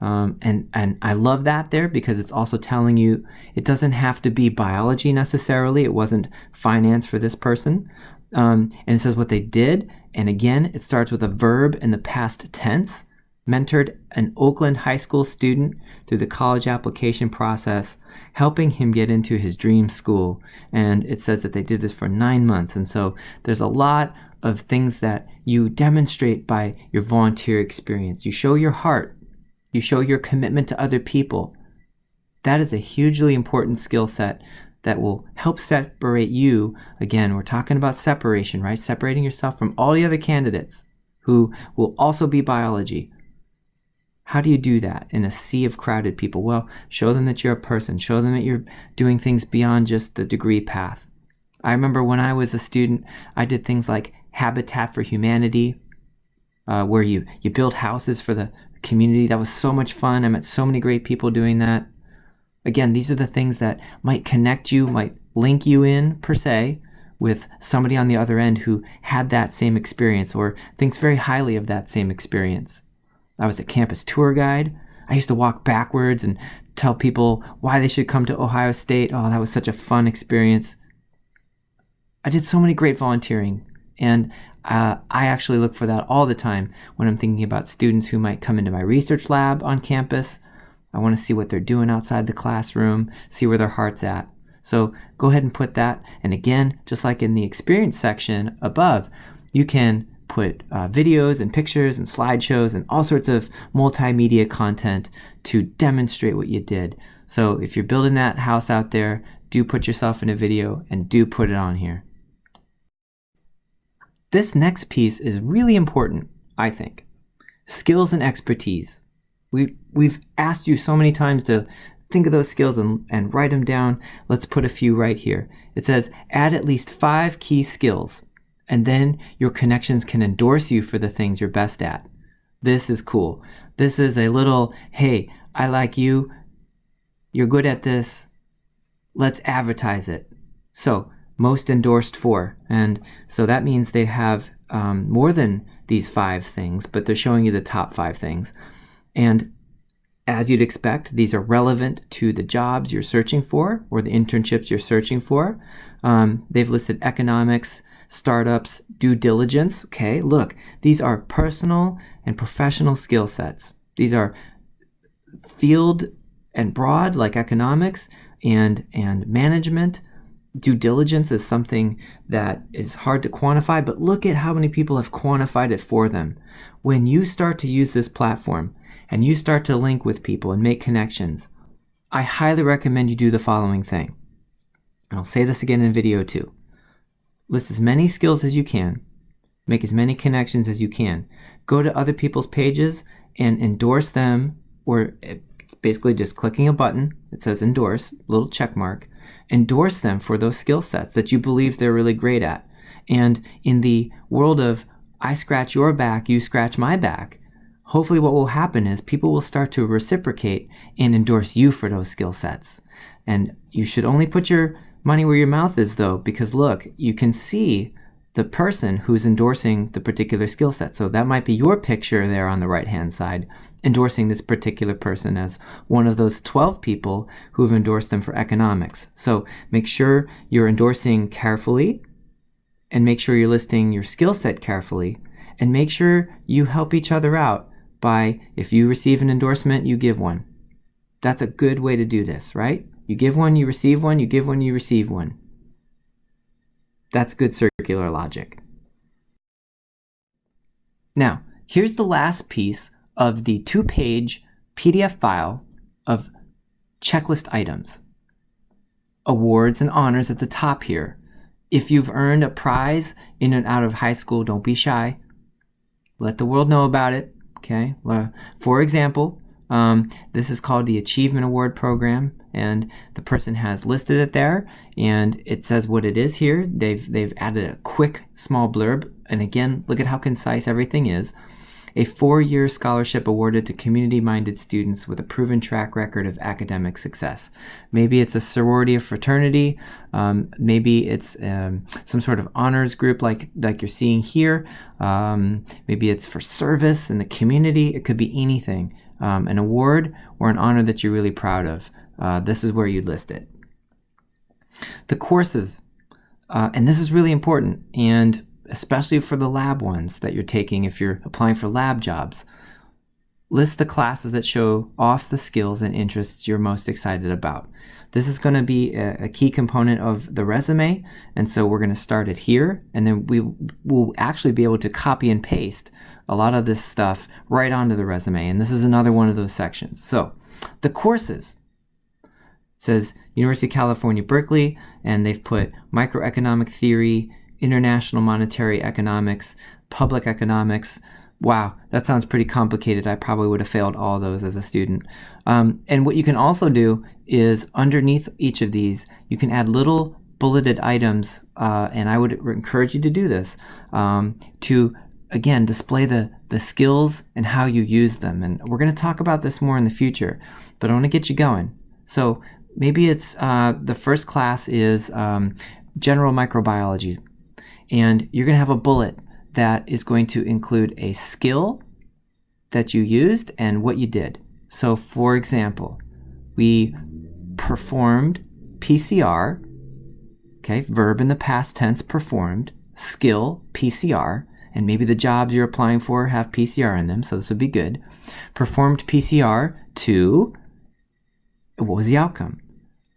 And I love that there because it's also telling you it doesn't have to be biology necessarily. It wasn't finance for this person. And it says what they did. And again, it starts with a verb in the past tense. Mentored an Oakland high school student through the college application process, helping him get into his dream school. And it says that they did this for 9 months. And so there's a lot of things that you demonstrate by your volunteer experience. You show your heart. You show your commitment to other people. That is a hugely important skill set that will help separate you. Again, we're talking about separation, right? Separating yourself from all the other candidates who will also be biology. How do you do that in a sea of crowded people? Well, show them that you're a person. Show them that you're doing things beyond just the degree path. I remember when I was a student, I did things like Habitat for Humanity, where you build houses for the community. That was so much fun. I met so many great people doing that. Again, these are the things that might connect you, might link you in, per se, with somebody on the other end who had that same experience or thinks very highly of that same experience. I was a campus tour guide. I used to walk backwards and tell people why they should come to Ohio State. Oh, that was such a fun experience. I did so many great volunteering, and I actually look for that all the time when I'm thinking about students who might come into my research lab on campus. I want to see what they're doing outside the classroom, see where their heart's at. So go ahead and put that. And again, just like in the experience section above, you can put videos and pictures and slideshows and all sorts of multimedia content to demonstrate what you did. So if you're building that house out there, do put yourself in a video and do put it on here. This next piece is really important, I think. Skills and expertise. We've asked you so many times to think of those skills and write them down. Let's put a few right here. It says, add at least 5 key skills, and then your connections can endorse you for the things you're best at. This is cool. This is a little, hey, I like you. You're good at this. Let's advertise it. So, most endorsed for. And so that means they have more than these 5 things, but they're showing you the top 5 things. And as you'd expect, these are relevant to the jobs you're searching for or the internships you're searching for. They've listed economics, startups, due diligence. Okay, look, these are personal and professional skill sets. These are field and broad, like economics and management. Due diligence is something that is hard to quantify, but look at how many people have quantified it for them. When you start to use this platform and you start to link with people and make connections, I highly recommend you do the following thing. And I'll say this again in video too. List as many skills as you can. Make as many connections as you can. Go to other people's pages and endorse them, or it's basically just clicking a button that says endorse, little check mark. Endorse them for those skill sets that you believe they're really great at. And in the world of I scratch your back, you scratch my back, hopefully what will happen is people will start to reciprocate and endorse you for those skill sets. And you should only put your money where your mouth is, though, because look, you can see the person who's endorsing the particular skill set. So that might be your picture there on the right-hand side, endorsing this particular person as one of those 12 people who have endorsed them for economics. So make sure you're endorsing carefully, and make sure you're listing your skill set carefully, and make sure you help each other out by, if you receive an endorsement, you give one. That's a good way to do this, right? You give one, you receive one, you give one, you receive one. That's good circular logic. Now, here's the last piece of the 2-page PDF file of checklist items. Awards and honors at the top here. If you've earned a prize in and out of high school, don't be shy. Let the world know about it, okay? For example, this is called the Achievement Award Program, and the person has listed it there, and it says what it is here. They've added a quick small blurb, and again, look at how concise everything is. A 4-year scholarship awarded to community-minded students with a proven track record of academic success. Maybe it's a sorority or fraternity. Maybe it's some sort of honors group like you're seeing here. Maybe it's for service in the community. It could be anything. An award or an honor that you're really proud of. This is where you'd list it. The courses, and this is really important, and especially for the lab ones that you're taking if you're applying for lab jobs. List the classes that show off the skills and interests you're most excited about. This is going to be a key component of the resume, and so we're going to start it here, and then we will actually be able to copy and paste a lot of this stuff right onto the resume, and this is another one of those sections. So, the courses. It says University of California, Berkeley, and they've put microeconomic theory, international monetary economics, public economics. Wow, that sounds pretty complicated. I probably would have failed all those as a student. And what you can also do is underneath each of these, you can add little bulleted items, and I would encourage you to do this, to, again, display the skills and how you use them. And we're going to talk about this more in the future, but I want to get you going. So maybe it's the first class is general microbiology. And you're going to have a bullet that is going to include a skill that you used and what you did. So, for example, we performed PCR, okay, verb in the past tense, performed, skill, PCR, and maybe the jobs you're applying for have PCR in them, so this would be good. Performed PCR to, what was the outcome?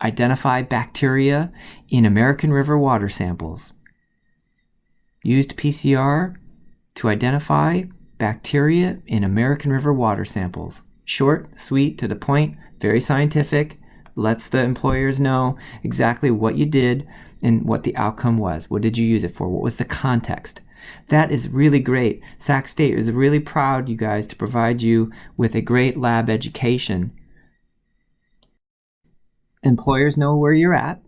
Identify bacteria in American River water samples. Used PCR to identify bacteria in American River water samples. Short, sweet, to the point, very scientific, lets the employers know exactly what you did and what the outcome was. What did you use it for? What was the context? That is really great. Sac State is really proud, you guys, to provide you with a great lab education. Employers know where you're at,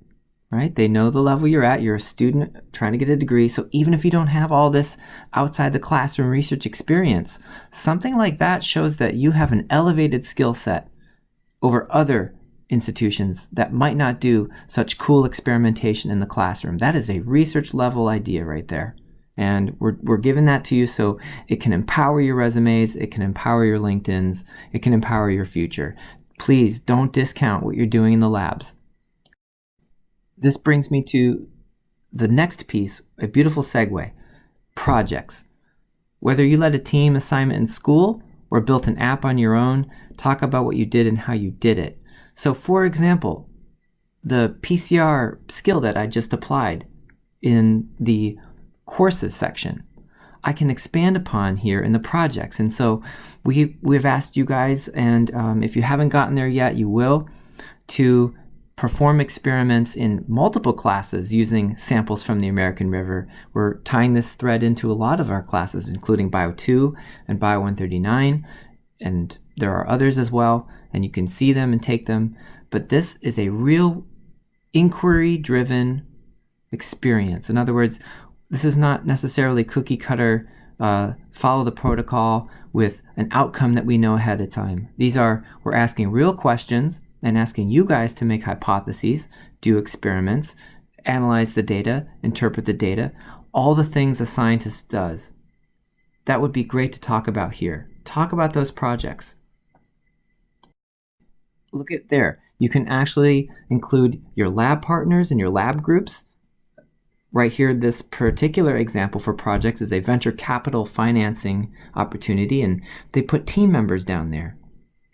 right? They know the level you're at. You're a student trying to get a degree. So even if you don't have all this outside the classroom research experience, something like that shows that you have an elevated skill set over other institutions that might not do such cool experimentation in the classroom. That is a research level idea right there. And we're giving that to you so it can empower your resumes, it can empower your LinkedIns, it can empower your future. Please don't discount what you're doing in the labs. This brings me to the next piece, a beautiful segue, projects. Whether you led a team assignment in school or built an app on your own, talk about what you did and how you did it. So for example, the PCR skill that I just applied in the courses section, I can expand upon here in the projects. And so we've asked you guys, and if you haven't gotten there yet, you will, to perform experiments in multiple classes using samples from the American River. We're tying this thread into a lot of our classes, including Bio 2 and Bio 139, and there are others as well, and you can see them and take them. But this is a real inquiry-driven experience. In other words, this is not necessarily cookie cutter, follow the protocol with an outcome that we know ahead of time. We're asking real questions and asking you guys to make hypotheses, do experiments, analyze the data, interpret the data, all the things a scientist does. That would be great to talk about here. Talk about those projects. Look at there. You can actually include your lab partners and your lab groups. Right here, this particular example for projects is a venture capital financing opportunity, and they put team members down there.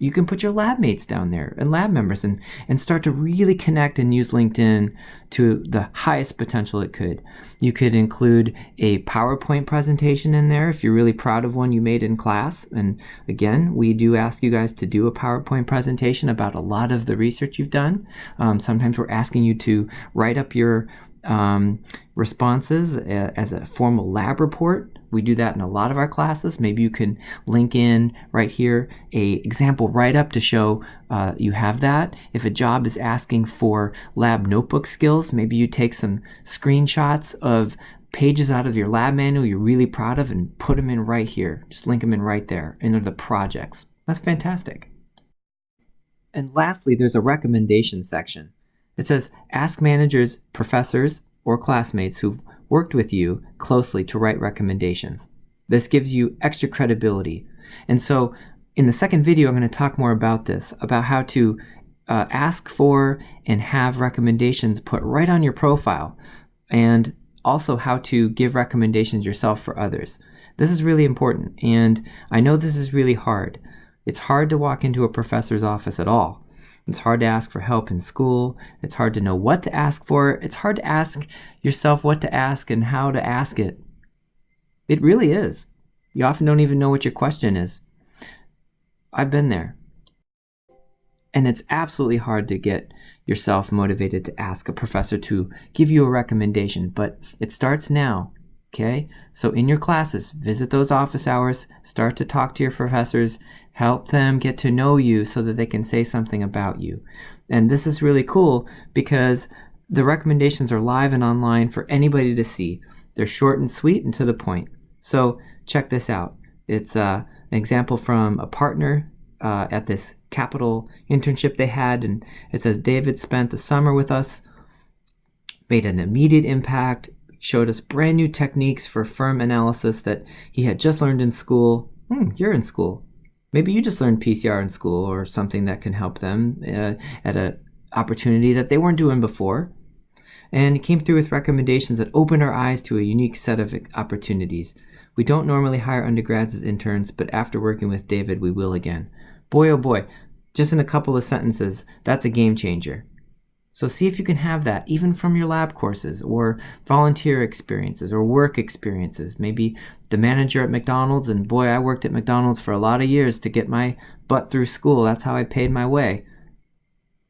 You can put your lab mates down there and lab members and start to really connect and use LinkedIn to the highest potential it could. You could include a PowerPoint presentation in there if you're really proud of one you made in class. And again, we do ask you guys to do a PowerPoint presentation about a lot of the research you've done. Sometimes we're asking you to write up your responses as a formal lab report. We do that in a lot of our classes. Maybe you can link in right here a example write-up to show you have that. If a job is asking for lab notebook skills, maybe you take some screenshots of pages out of your lab manual you're really proud of and put them in right here. Just link them in right there into the projects. That's fantastic. And lastly, there's a recommendation section. It says, ask managers, professors, or classmates who've worked with you closely to write recommendations. This gives you extra credibility. And so in the second video, I'm going to talk more about this, about how to ask for and have recommendations put right on your profile, and also how to give recommendations yourself for others. This is really important, and I know this is really hard. It's hard to walk into a professor's office at all. It's hard to ask for help in school. It's hard to know what to ask for. It's hard to ask yourself what to ask and how to ask it. It really is. You often don't even know what your question is. I've been there. And it's absolutely hard to get yourself motivated to ask a professor to give you a recommendation, but it starts now. Okay, so in your classes, visit those office hours, start to talk to your professors, help them get to know you so that they can say something about you. And this is really cool because the recommendations are live and online for anybody to see. They're short and sweet and to the point. So check this out. It's an example from a partner at this capital internship they had, and it says, David spent the summer with us, made an immediate impact, showed us brand new techniques for firm analysis that he had just learned in school. You're in school. Maybe you just learned PCR in school or something that can help them at an opportunity that they weren't doing before. And he came through with recommendations that opened our eyes to a unique set of opportunities. We don't normally hire undergrads as interns, but after working with David, we will again. Boy, oh boy, just in a couple of sentences, that's a game changer. So see if you can have that even from your lab courses or volunteer experiences or work experiences. Maybe the manager at McDonald's, and boy, I worked at McDonald's for a lot of years to get my butt through school. That's how I paid my way.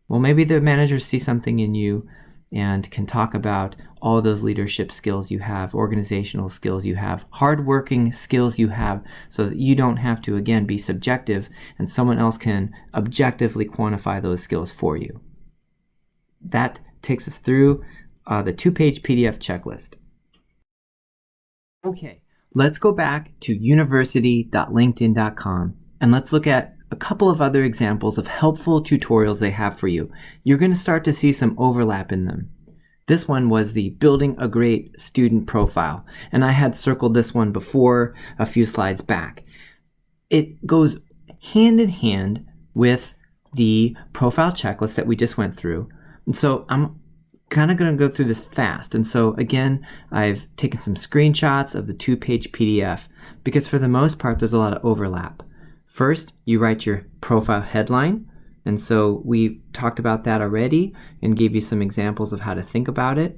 Well, maybe the managers see something in you and can talk about all those leadership skills you have, organizational skills you have, hardworking skills you have, so that you don't have to, again, be subjective and someone else can objectively quantify those skills for you. That takes us through the 2-page PDF checklist. Okay, let's go back to university.linkedin.com and let's look at a couple of other examples of helpful tutorials they have for you. You're going to start to see some overlap in them. This one was the Building a Great Student Profile, and I had circled this one before a few slides back. It goes hand in hand with the profile checklist that we just went through. And so I'm kind of going to go through this fast. And so again, I've taken some screenshots of the 2-page PDF because for the most part, there's a lot of overlap. First, you write your profile headline. And so we talked about that already and gave you some examples of how to think about it.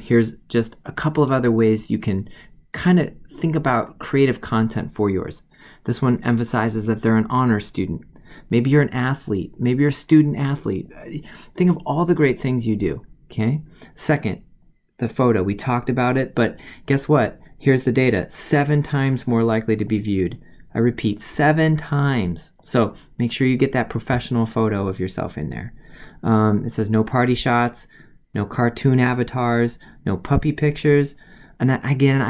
Here's just a couple of other ways you can kind of think about creative content for yours. This one emphasizes that they're an honor student. Maybe you're an athlete. Maybe you're a student athlete. Think of all the great things you do. Okay. Second, the photo. We talked about it, but guess what? Here's the data. 7 times more likely to be viewed. I repeat, 7 times. So make sure you get that professional photo of yourself in there. It says no party shots, no cartoon avatars, no puppy pictures. And again,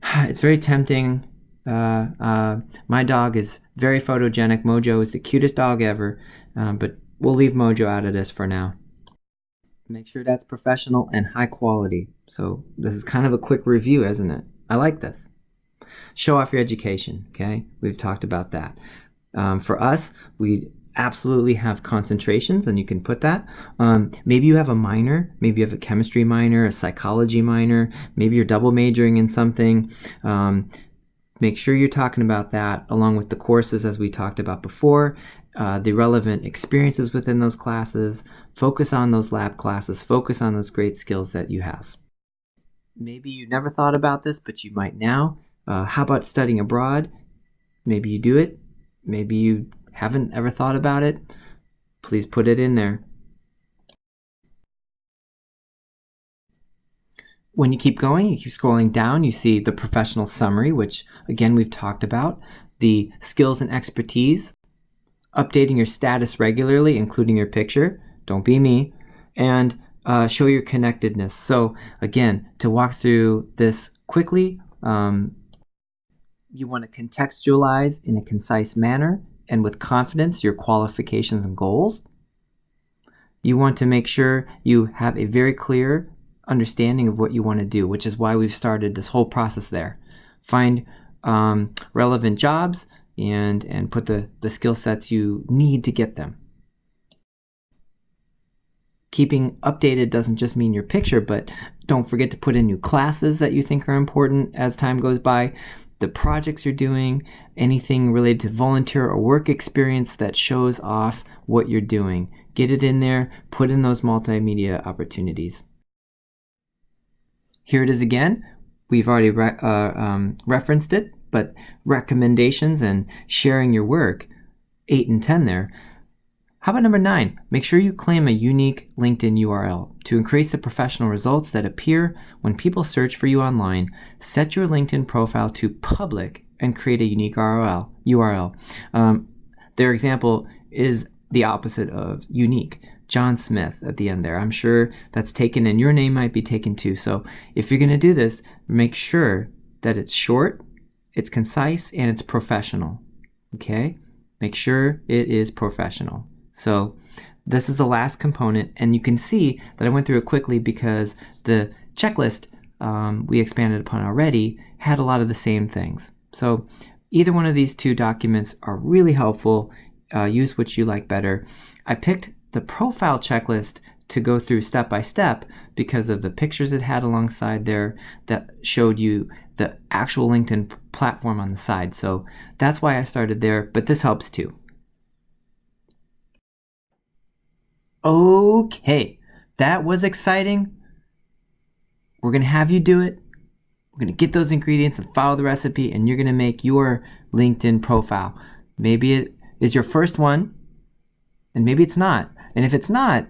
it's very tempting. My dog is very photogenic. Mojo is the cutest dog ever, but we'll leave Mojo out of this for now. Make sure that's professional and high quality. So this is kind of a quick review, isn't it? I like this. Show off your education, okay? We've talked about that. For us, we absolutely have concentrations, and you can put that. Maybe you have a minor. Maybe you have a chemistry minor, a psychology minor. Maybe you're double majoring in something. Make sure you're talking about that along with the courses as we talked about before, the relevant experiences within those classes. Focus on those lab classes. Focus on those great skills that you have. Maybe you never thought about this, but you might now. How about studying abroad? Maybe you do it. Maybe you haven't ever thought about it. Please put it in there. When you keep going, you keep scrolling down, you see the professional summary, which again we've talked about, the skills and expertise, updating your status regularly, including your picture, don't be me, and show your connectedness. So again, to walk through this quickly, you want to contextualize in a concise manner and with confidence your qualifications and goals. You want to make sure you have a very clear understanding of what you want to do, which is why we've started this whole process there. Find relevant jobs and put the skill sets you need to get them. Keeping updated doesn't just mean your picture, but don't forget to put in new classes that you think are important as time goes by, the projects you're doing, anything related to volunteer or work experience that shows off what you're doing. Get it in there, put in those multimedia opportunities. Here it is again. We've already referenced it, but recommendations and sharing your work, 8 and 10 there. How about number 9? Make sure you claim a unique LinkedIn URL. To increase the professional results that appear when people search for you online, set your LinkedIn profile to public and create a unique URL. Their example is the opposite of unique. John Smith at the end there. I'm sure that's taken and your name might be taken too. So if you're going to do this, make sure that it's short, it's concise, and it's professional. Okay? Make sure it is professional. So this is the last component, and you can see that I went through it quickly because the checklist we expanded upon already had a lot of the same things. So either one of these 2 documents are really helpful. Use which you like better. I picked the profile checklist to go through step by step because of the pictures it had alongside there that showed you the actual LinkedIn platform on the side. So that's why I started there, but this helps too. Okay, that was exciting. We're going to have you do it. We're going to get those ingredients and follow the recipe, and you're going to make your LinkedIn profile. Maybe it is your first one, and maybe it's not. And if it's not,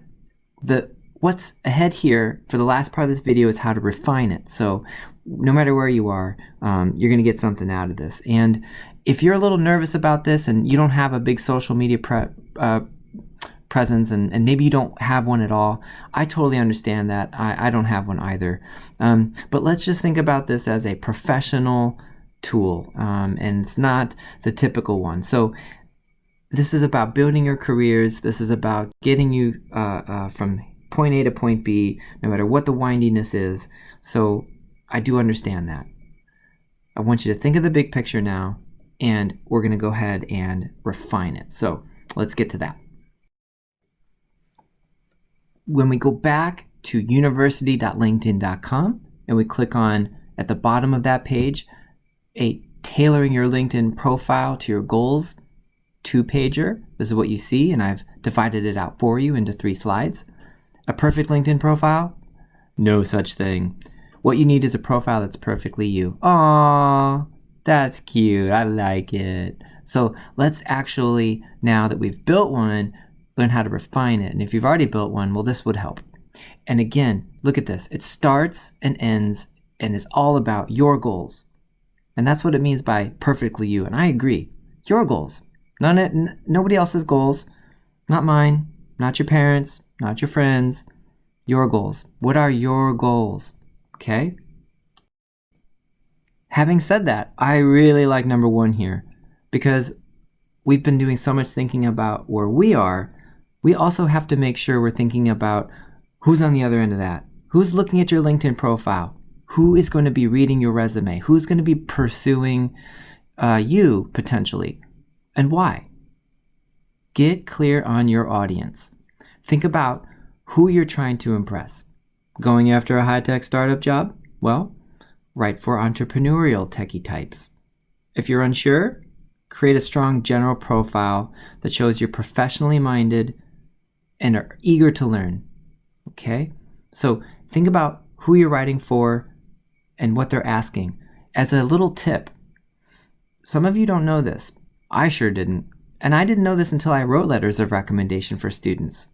the what's ahead here for the last part of this video is how to refine it. So no matter where you are, you're going to get something out of this. And if you're a little nervous about this and you don't have a big social media presence and maybe you don't have one at all, I totally understand that. I don't have one either. But let's just think about this as a professional tool, and it's not the typical one. So this is about building your careers. This is about getting you from point A to point B, no matter what the windiness is. So I do understand that. I want you to think of the big picture now, and we're going to go ahead and refine it. So let's get to that. When we go back to university.linkedin.com and we click on, at the bottom of that page, a tailoring your LinkedIn profile to your goals 2-pager. This is what you see, and I've divided it out for you into 3 slides. A perfect LinkedIn profile? No such thing. What you need is a profile that's perfectly you. Aww, that's cute. I like it. So let's actually, now that we've built one, learn how to refine it. And if you've already built one, well, this would help. And again, look at this. It starts and ends and is all about your goals. And that's what it means by perfectly you. And I agree. Your goals. Nobody else's goals. Not mine. Not your parents. Not your friends. Your goals. What are your goals? Okay? Having said that, I really like number 1 here because we've been doing so much thinking about where we are. We also have to make sure we're thinking about who's on the other end of that. Who's looking at your LinkedIn profile? Who is going to be reading your resume? Who's going to be pursuing you potentially? And why? Get clear on your audience. Think about who you're trying to impress. Going after a high-tech startup job? Well, write for entrepreneurial techie types. If you're unsure, create a strong general profile that shows you're professionally minded and are eager to learn. Okay? So think about who you're writing for and what they're asking. As a little tip, some of you don't know this. I sure didn't. And I didn't know this until I wrote letters of recommendation for students.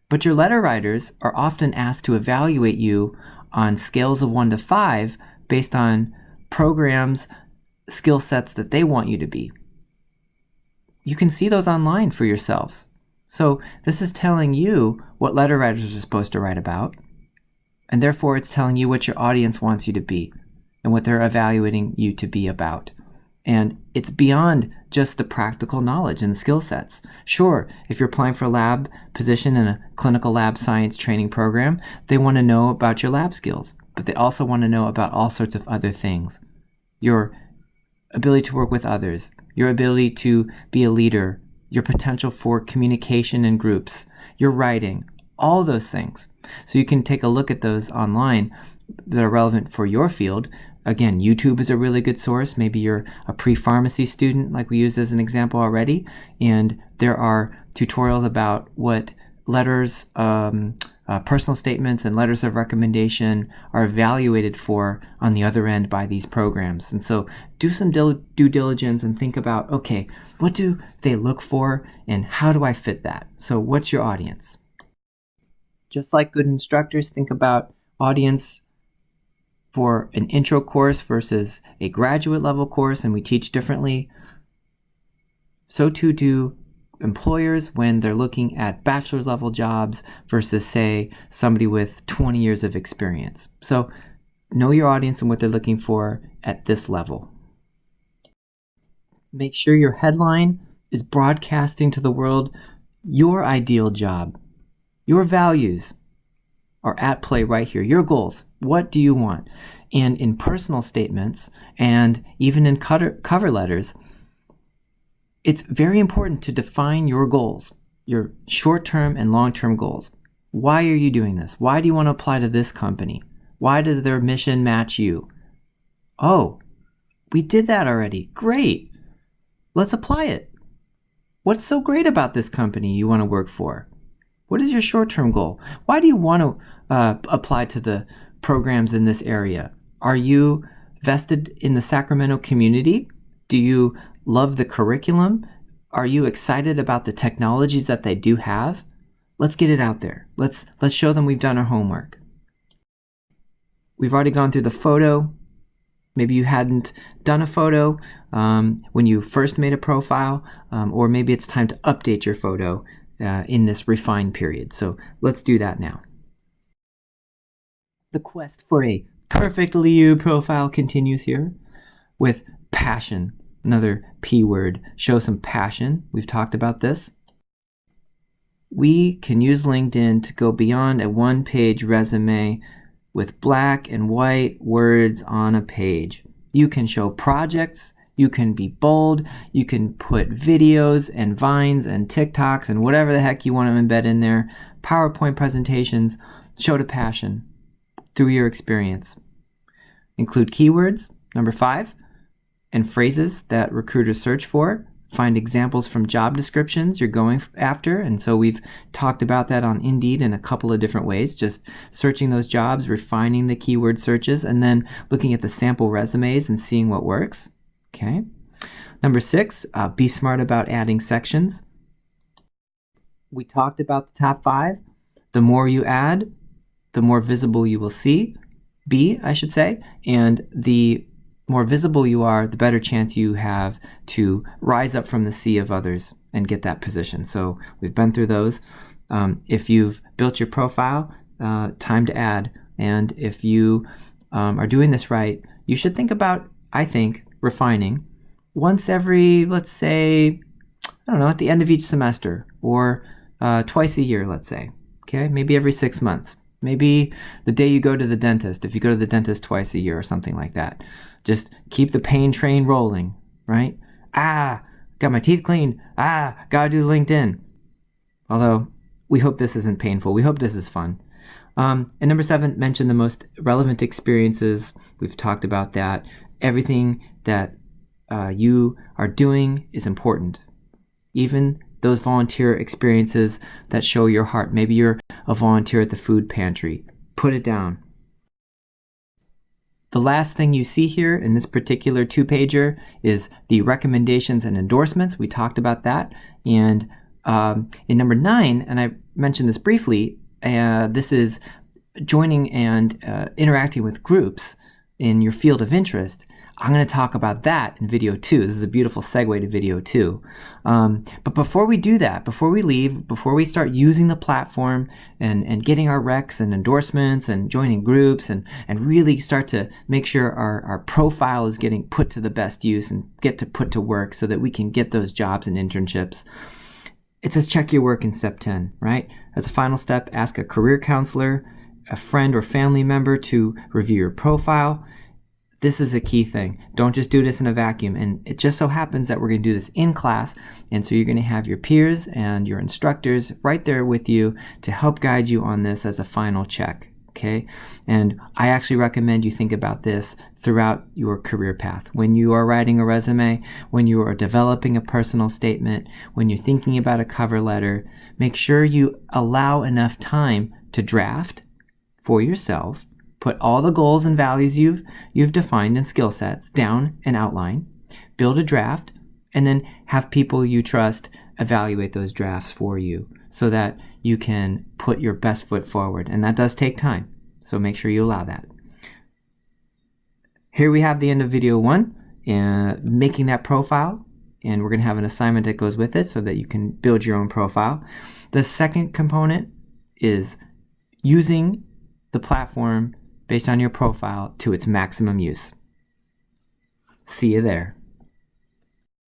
But your letter writers are often asked to evaluate you on scales of 1 to 5 based on programs, skill sets that they want you to be. You can see those online for yourselves. So this is telling you what letter writers are supposed to write about, and therefore it's telling you what your audience wants you to be and what they're evaluating you to be about. And it's beyond just the practical knowledge and the skill sets. Sure, if you're applying for a lab position in a clinical lab science training program, they want to know about your lab skills, but they also want to know about all sorts of other things. Your ability to work with others, your ability to be a leader, your potential for communication in groups, your writing, all those things. So you can take a look at those online that are relevant for your field. Again, YouTube is a really good source. Maybe you're a pre-pharmacy student, like we used as an example already, and there are tutorials about what letters, personal statements and letters of recommendation are evaluated for on the other end by these programs. And so do some due diligence and think about, okay, what do they look for and how do I fit that? So what's your audience? Just like good instructors think about audience for an intro course versus a graduate level course, and we teach differently, so too do employers when they're looking at bachelor's level jobs versus, say, somebody with 20 years of experience. So know your audience and what they're looking for at this level. Make sure your headline is broadcasting to the world your ideal job. Your values are at play right here. Your goals. What do you want? And in personal statements and even in cover letters, it's very important to define your goals, your short-term and long-term goals. Why are you doing this? Why do you want to apply to this company? Why does their mission match you? Oh, we did that already. Great. Let's apply it. What's so great about this company you want to work for? What is your short-term goal? Why do you want to apply to the programs in this area? Are you vested in the Sacramento community? Do you love the curriculum? Are you excited about the technologies that they do have? let's get it out there. Let's show them we've done our homework. We've already gone through the photo. Maybe you hadn't done a photo when you first made a profile, or maybe it's time to update your photo in this refine period. So let's do that now. The quest for a perfectly you profile continues here with passion. Another P word. Show some passion. We've talked about this. We can use LinkedIn to go beyond a one-page resume with black and white words on a page. You can show projects, you can be bold, you can put videos and Vines and TikToks and whatever the heck you want to embed in there, PowerPoint presentations. Show the passion through your experience. Include keywords, number 5, and phrases that recruiters search for. Find examples from job descriptions you're going after. And so we've talked about that on Indeed in a couple of different ways, just searching those jobs, refining the keyword searches, and then looking at the sample resumes and seeing what works. Okay. Number 6, be smart about adding sections. We talked about the top 5. The more you add, the more visible you will be, I should say, and the more visible you are, the better chance you have to rise up from the sea of others and get that position. So we've been through those. If you've built your profile, time to add. And if you are doing this right, you should think about, I think, refining once every, let's say, I don't know, at the end of each semester, or twice a year, let's say. Okay, maybe every 6 months. Maybe the day you go to the dentist, if you go to the dentist twice a year or something like that. Just keep the pain train rolling, right? Got my teeth cleaned. Gotta do LinkedIn. Although, we hope this isn't painful. We hope this is fun. And number 7, mention the most relevant experiences. We've talked about that. Everything that you are doing is important. Even those volunteer experiences that show your heart. Maybe you're a volunteer at the food pantry. Put it down. The last thing you see here in this particular 2-pager is the recommendations and endorsements. We talked about that. And in number 9, and I mentioned this briefly, this is joining and interacting with groups in your field of interest. I'm going to talk about that in video 2. This is a beautiful segue to video 2. But before we do that, before we leave, before we start using the platform and getting our recs and endorsements and joining groups and really start to make sure our profile is getting put to the best use and get to put to work so that we can get those jobs and internships, it says check your work in step 10, right? As a final step, ask a career counselor, a friend or family member to review your profile. This is a key thing. Don't just do this in a vacuum. And it just so happens that we're going to do this in class. And so you're going to have your peers and your instructors right there with you to help guide you on this as a final check. Okay? And I actually recommend you think about this throughout your career path. When you are writing a resume, when you are developing a personal statement, when you're thinking about a cover letter, make sure you allow enough time to draft for yourself. Put all the goals and values you've defined and skill sets down and outline. Build a draft, and then have people you trust evaluate those drafts for you so that you can put your best foot forward. And that does take time, so make sure you allow that. Here we have the end of video 1, and making that profile, and we're going to have an assignment that goes with it so that you can build your own profile. The second component is using the platform based on your profile to its maximum use. See you there.